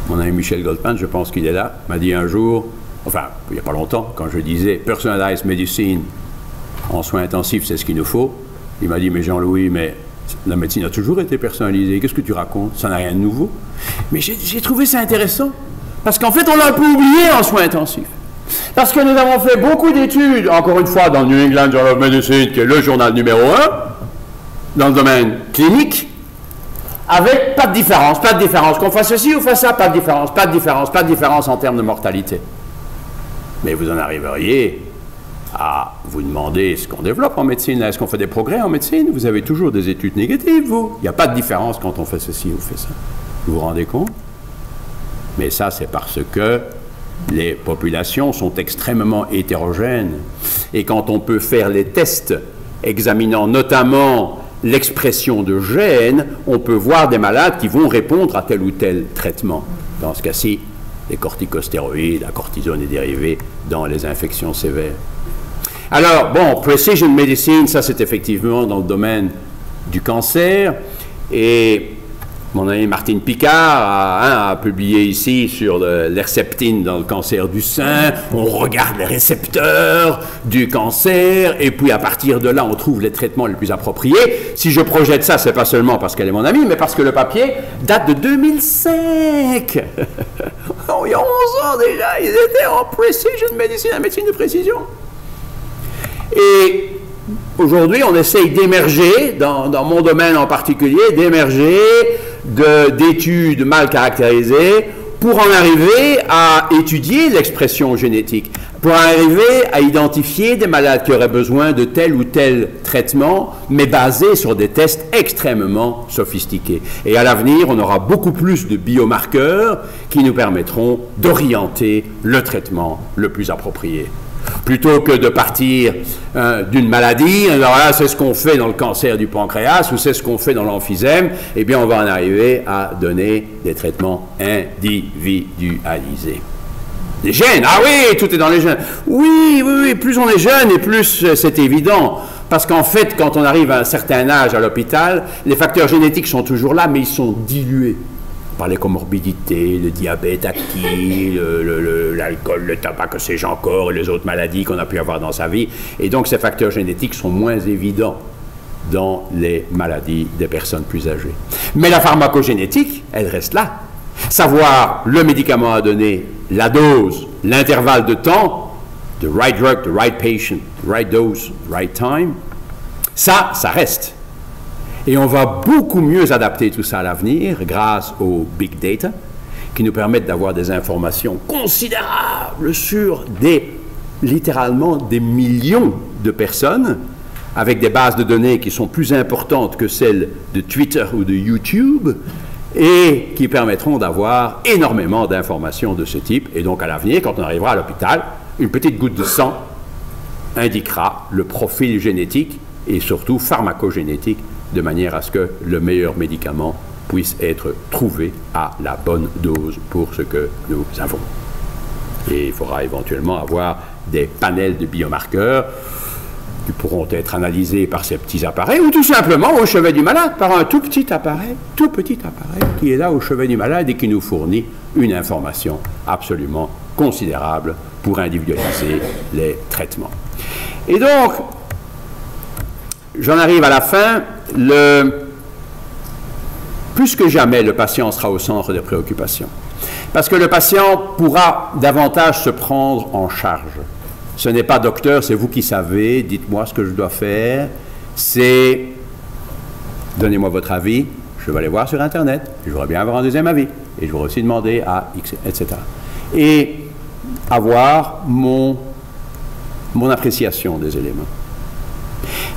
Mon ami Michel Goldman, je pense qu'il est là, m'a dit un jour, enfin, il n'y a pas longtemps, quand je disais « personalized medicine en soins intensifs, c'est ce qu'il nous faut », il m'a dit « mais Jean-Louis, mais la médecine a toujours été personnalisée, qu'est-ce que tu racontes? Ça n'a rien de nouveau. » Mais j'ai trouvé ça intéressant, parce qu'en fait, on l'a un peu oublié en soins intensifs. Parce que nous avons fait beaucoup d'études, encore une fois, dans le New England Journal of Medicine, qui est le journal numéro 1, dans le domaine clinique, avec pas de différence, qu'on fasse ceci ou fasse ça, pas de différence en termes de mortalité. Mais vous en arriveriez à vous demander ce qu'on développe en médecine. Est-ce qu'on fait des progrès en médecine? Vous avez toujours des études négatives, vous. Il n'y a pas de différence quand on fait ceci ou fait ça. Vous vous rendez compte? Mais ça, c'est parce que les populations sont extrêmement hétérogènes. Et quand on peut faire les tests examinant notamment l'expression de gènes, on peut voir des malades qui vont répondre à tel ou tel traitement. Dans ce cas-ci, les corticostéroïdes, la cortisone et dérivés dans les infections sévères. Alors, bon, precision medicine, ça c'est effectivement dans le domaine du cancer. Et mon ami Martine Picard a publié ici sur l'herceptine dans le cancer du sein. On regarde les récepteurs du cancer et puis à partir de là, on trouve les traitements les plus appropriés. Si je projette ça, c'est pas seulement parce qu'elle est mon amie, mais parce que le papier date de 2005. Il y a 11 ans déjà, ils étaient en precision medicine, la médecine de précision. Et aujourd'hui, on essaye d'émerger, dans mon domaine en particulier, d'émerger d'études mal caractérisées pour en arriver à étudier l'expression génétique, pour en arriver à identifier des malades qui auraient besoin de tel ou tel traitement, mais basé sur des tests extrêmement sophistiqués. Et à l'avenir, on aura beaucoup plus de biomarqueurs qui nous permettront d'orienter le traitement le plus approprié. Plutôt que de partir d'une maladie, alors là, c'est ce qu'on fait dans le cancer du pancréas ou c'est ce qu'on fait dans l'emphysème, eh bien, on va en arriver à donner des traitements individualisés. Les gènes, ah oui, tout est dans les gènes. Oui, plus on est jeune et plus c'est évident. Parce qu'en fait, quand on arrive à un certain âge à l'hôpital, les facteurs génétiques sont toujours là, mais ils sont dilués par les comorbidités, le diabète acquis, l'alcool, le tabac, que sais-je encore, et les autres maladies qu'on a pu avoir dans sa vie. Et donc, ces facteurs génétiques sont moins évidents dans les maladies des personnes plus âgées. Mais la pharmacogénétique, elle reste là. Savoir le médicament à donner, la dose, l'intervalle de temps, the right drug, the right patient, the right dose, the right time, ça reste. Et on va beaucoup mieux adapter tout ça à l'avenir grâce aux big data qui nous permettent d'avoir des informations considérables sur littéralement des millions de personnes avec des bases de données qui sont plus importantes que celles de Twitter ou de YouTube et qui permettront d'avoir énormément d'informations de ce type. Et donc à l'avenir, quand on arrivera à l'hôpital, une petite goutte de sang indiquera le profil génétique et surtout pharmacogénétique de manière à ce que le meilleur médicament puisse être trouvé à la bonne dose pour ce que nous avons. Et il faudra éventuellement avoir des panels de biomarqueurs qui pourront être analysés par ces petits appareils ou tout simplement au chevet du malade par un tout petit appareil qui est là au chevet du malade et qui nous fournit une information absolument considérable pour individualiser les traitements. Et donc, j'en arrive à la fin. Plus que jamais, le patient sera au centre des préoccupations. Parce que le patient pourra davantage se prendre en charge. Ce n'est pas docteur, c'est vous qui savez, dites-moi ce que je dois faire. C'est donnez-moi votre avis, je vais aller voir sur Internet, je voudrais bien avoir un deuxième avis. Et je voudrais aussi demander à X, etc. Et avoir mon appréciation des éléments.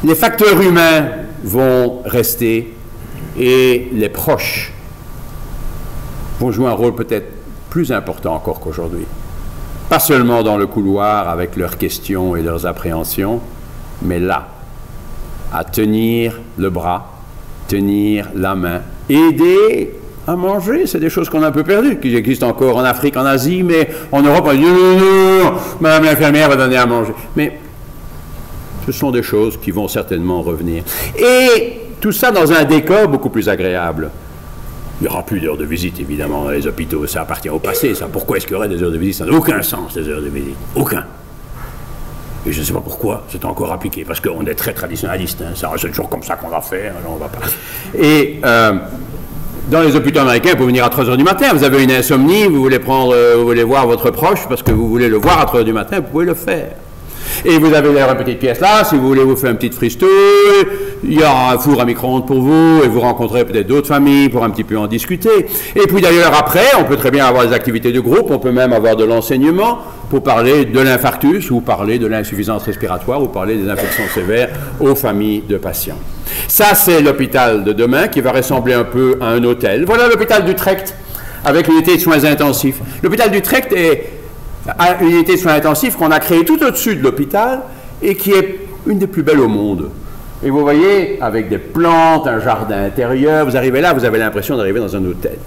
Les facteurs humains vont rester et les proches vont jouer un rôle peut-être plus important encore qu'aujourd'hui. Pas seulement dans le couloir avec leurs questions et leurs appréhensions, mais là, à tenir le bras, tenir la main, aider à manger. C'est des choses qu'on a un peu perdues, qui existent encore en Afrique, en Asie, mais en Europe, on dit non, madame l'infirmière va donner à manger. Mais ce sont des choses qui vont certainement revenir. Et tout ça dans un décor beaucoup plus agréable. Il n'y aura plus d'heures de visite, évidemment, dans les hôpitaux. Ça appartient au passé, ça. Pourquoi est-ce qu'il y aurait des heures de visite? Ça n'a aucun sens, les heures de visite. Aucun. Et je ne sais pas pourquoi c'est encore appliqué, parce qu'on est très traditionnaliste. Hein. C'est toujours comme ça qu'on va faire, alors on va pas. Et dans les hôpitaux américains, vous pouvez venir à 3 heures du matin. Vous avez une insomnie, vous voulez voir votre proche parce que vous voulez le voir à 3 heures du matin, vous pouvez le faire. Et vous avez une petite pièce là, si vous voulez vous faire une petite fristouille, il y a un four à micro-ondes pour vous, et vous rencontrez peut-être d'autres familles pour un petit peu en discuter. Et puis d'ailleurs après, on peut très bien avoir des activités de groupe, on peut même avoir de l'enseignement pour parler de l'infarctus, ou parler de l'insuffisance respiratoire, ou parler des infections sévères aux familles de patients. Ça, c'est l'hôpital de demain qui va ressembler un peu à un hôtel. Voilà l'hôpital d'Utrecht, avec l'unité de soins intensifs. L'hôpital d'Utrecht est une unité de soins intensifs qu'on a créée tout au-dessus de l'hôpital et qui est une des plus belles au monde. Et vous voyez, avec des plantes, un jardin intérieur, vous arrivez là, vous avez l'impression d'arriver dans un hôtel.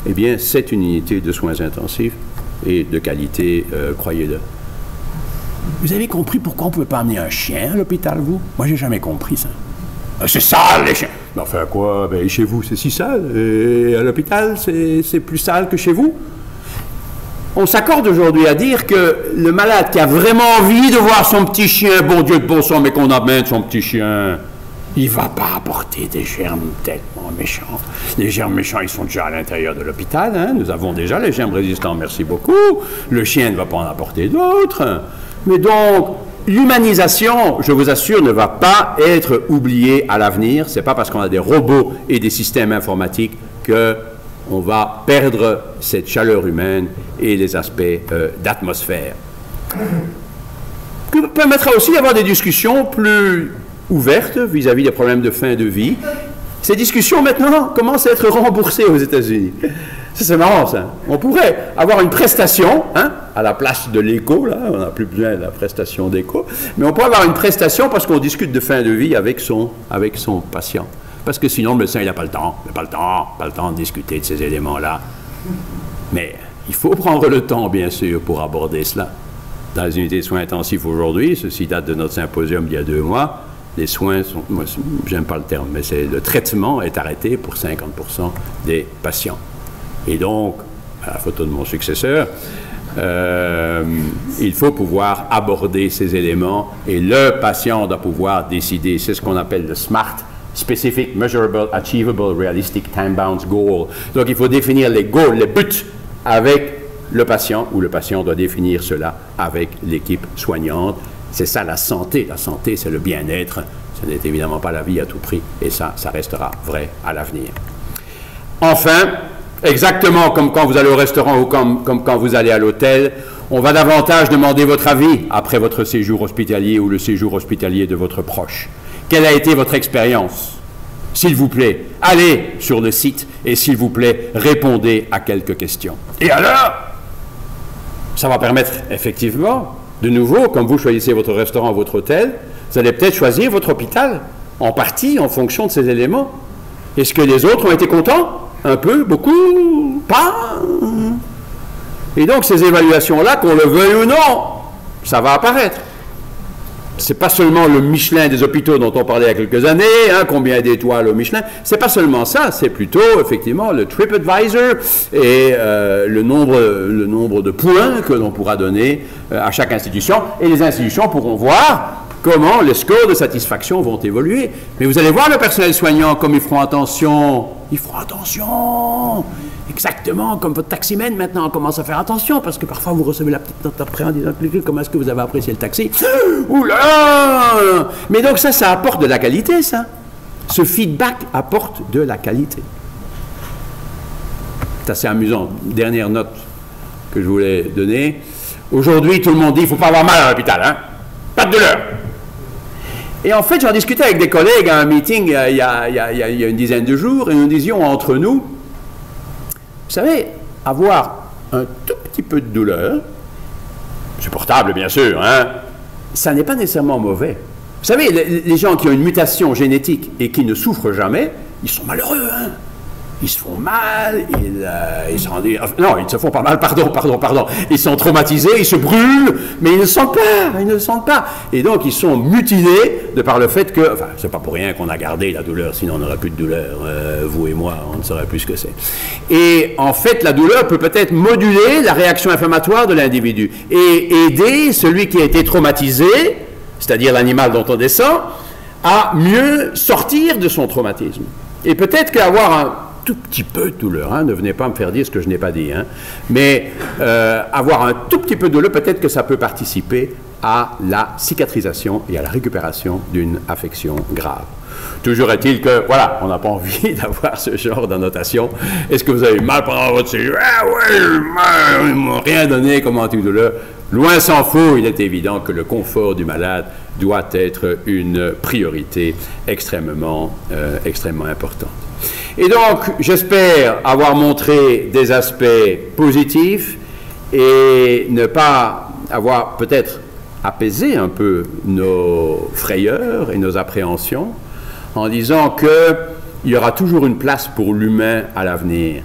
Eh bien, c'est une unité de soins intensifs et de qualité, croyez-le. Vous avez compris pourquoi on ne peut pas amener un chien à l'hôpital, vous? Moi, j'ai jamais compris ça. C'est sale, les chiens! Mais enfin, quoi? Ben, chez vous, c'est si sale. Et à l'hôpital, c'est plus sale que chez vous. On s'accorde aujourd'hui à dire que le malade qui a vraiment envie de voir son petit chien, bon Dieu de bon sang, mais qu'on amène son petit chien, il ne va pas apporter des germes tellement méchants. Les germes méchants, ils sont déjà à l'intérieur de l'hôpital. Hein. Nous avons déjà les germes résistants, merci beaucoup. Le chien ne va pas en apporter d'autres. Mais donc, l'humanisation, je vous assure, ne va pas être oubliée à l'avenir. Ce n'est pas parce qu'on a des robots et des systèmes informatiques que on va perdre cette chaleur humaine et les aspects d'atmosphère. Ça permettra aussi d'avoir des discussions plus ouvertes vis-à-vis des problèmes de fin de vie. Ces discussions, maintenant, commencent à être remboursées aux États-Unis. C'est marrant, ça. On pourrait avoir une prestation, hein, à la place de l'écho, là, on n'a plus besoin de la prestation d'écho, mais on pourrait avoir une prestation parce qu'on discute de fin de vie avec son patient. Parce que sinon, le médecin, il n'a pas le temps. Il n'a pas le temps de discuter de ces éléments-là. Mais il faut prendre le temps, bien sûr, pour aborder cela. Dans les unités de soins intensifs aujourd'hui, ceci date de notre symposium d'il y a 2 mois, les soins sont, moi, j'aime pas le terme, mais le traitement est arrêté pour 50% des patients. Et donc, à la photo de mon successeur, il faut pouvoir aborder ces éléments et le patient doit pouvoir décider. C'est ce qu'on appelle le SMART, Specific, Measurable, Achievable, Realistic, Time-Bound Goal. Donc, il faut définir les goals, les buts avec le patient, ou le patient doit définir cela avec l'équipe soignante. C'est ça la santé. La santé, c'est le bien-être. Ce n'est évidemment pas la vie à tout prix. Et ça restera vrai à l'avenir. Enfin, exactement comme quand vous allez au restaurant ou comme quand vous allez à l'hôtel, on va davantage demander votre avis après votre séjour hospitalier ou le séjour hospitalier de votre proche. Quelle a été votre expérience? S'il vous plaît, allez sur le site et s'il vous plaît, répondez à quelques questions. Et alors, ça va permettre effectivement, de nouveau, comme vous choisissez votre restaurant ou votre hôtel, vous allez peut-être choisir votre hôpital, en partie en fonction de ces éléments. Est-ce que les autres ont été contents? Un peu, beaucoup, pas? Et donc ces évaluations-là, qu'on le veuille ou non, ça va apparaître. C'est pas seulement le Michelin des hôpitaux dont on parlait il y a quelques années, hein, combien d'étoiles au Michelin, c'est pas seulement ça, c'est plutôt effectivement le TripAdvisor et le nombre de points que l'on pourra donner à chaque institution, et les institutions pourront voir comment les scores de satisfaction vont évoluer. Mais vous allez voir le personnel soignant, comme ils feront attention, exactement comme votre taximène maintenant commence à faire attention, parce que parfois vous recevez la petite note après en disant comment est-ce que vous avez apprécié le taxi. Ouh là là! Mais donc ça apporte de la qualité, ça. Ce feedback apporte de la qualité. C'est assez amusant. Dernière note que je voulais donner. Aujourd'hui, tout le monde dit qu'il ne faut pas avoir mal à l'hôpital, hein? Pas de douleur. Et en fait, j'en discutais avec des collègues à un meeting il y a une dizaine de jours, et nous disions entre nous, vous savez, avoir un tout petit peu de douleur, supportable bien sûr, hein, ça n'est pas nécessairement mauvais. Vous savez, les gens qui ont une mutation génétique et qui ne souffrent jamais, ils sont malheureux, hein. Ils se font mal, ils se font pas mal, pardon. Ils sont traumatisés, ils se brûlent, mais ils ne le sentent pas. Et donc, ils sont mutilés de par le fait que, enfin, c'est pas pour rien qu'on a gardé la douleur, sinon on n'aurait plus de douleur. Vous et moi, on ne saurait plus ce que c'est. Et en fait, la douleur peut peut-être moduler la réaction inflammatoire de l'individu et aider celui qui a été traumatisé, c'est-à-dire l'animal dont on descend, à mieux sortir de son traumatisme. Et peut-être qu'avoir un tout petit peu de douleur, hein, ne venez pas me faire dire ce que je n'ai pas dit, hein, mais avoir un tout petit peu de douleur, peut-être que ça peut participer à la cicatrisation et à la récupération d'une affection grave. Toujours est-il que, voilà, on n'a pas envie d'avoir ce genre d'annotation. Est-ce que vous avez mal pendant votre séjour? Ah ouais, ils ne m'ont rien donné comme antidouleur. Loin s'en faut, il est évident que le confort du malade doit être une priorité extrêmement importante. Et donc, j'espère avoir montré des aspects positifs et ne pas avoir peut-être apaisé un peu nos frayeurs et nos appréhensions en disant qu'il y aura toujours une place pour l'humain à l'avenir,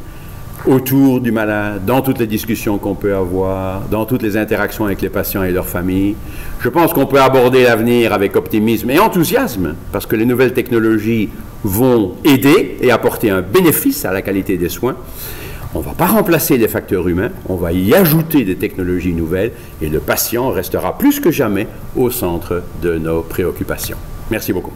autour du malade, dans toutes les discussions qu'on peut avoir, dans toutes les interactions avec les patients et leurs familles. Je pense qu'on peut aborder l'avenir avec optimisme et enthousiasme, parce que les nouvelles technologies vont aider et apporter un bénéfice à la qualité des soins. On ne va pas remplacer les facteurs humains, on va y ajouter des technologies nouvelles et le patient restera plus que jamais au centre de nos préoccupations. Merci beaucoup.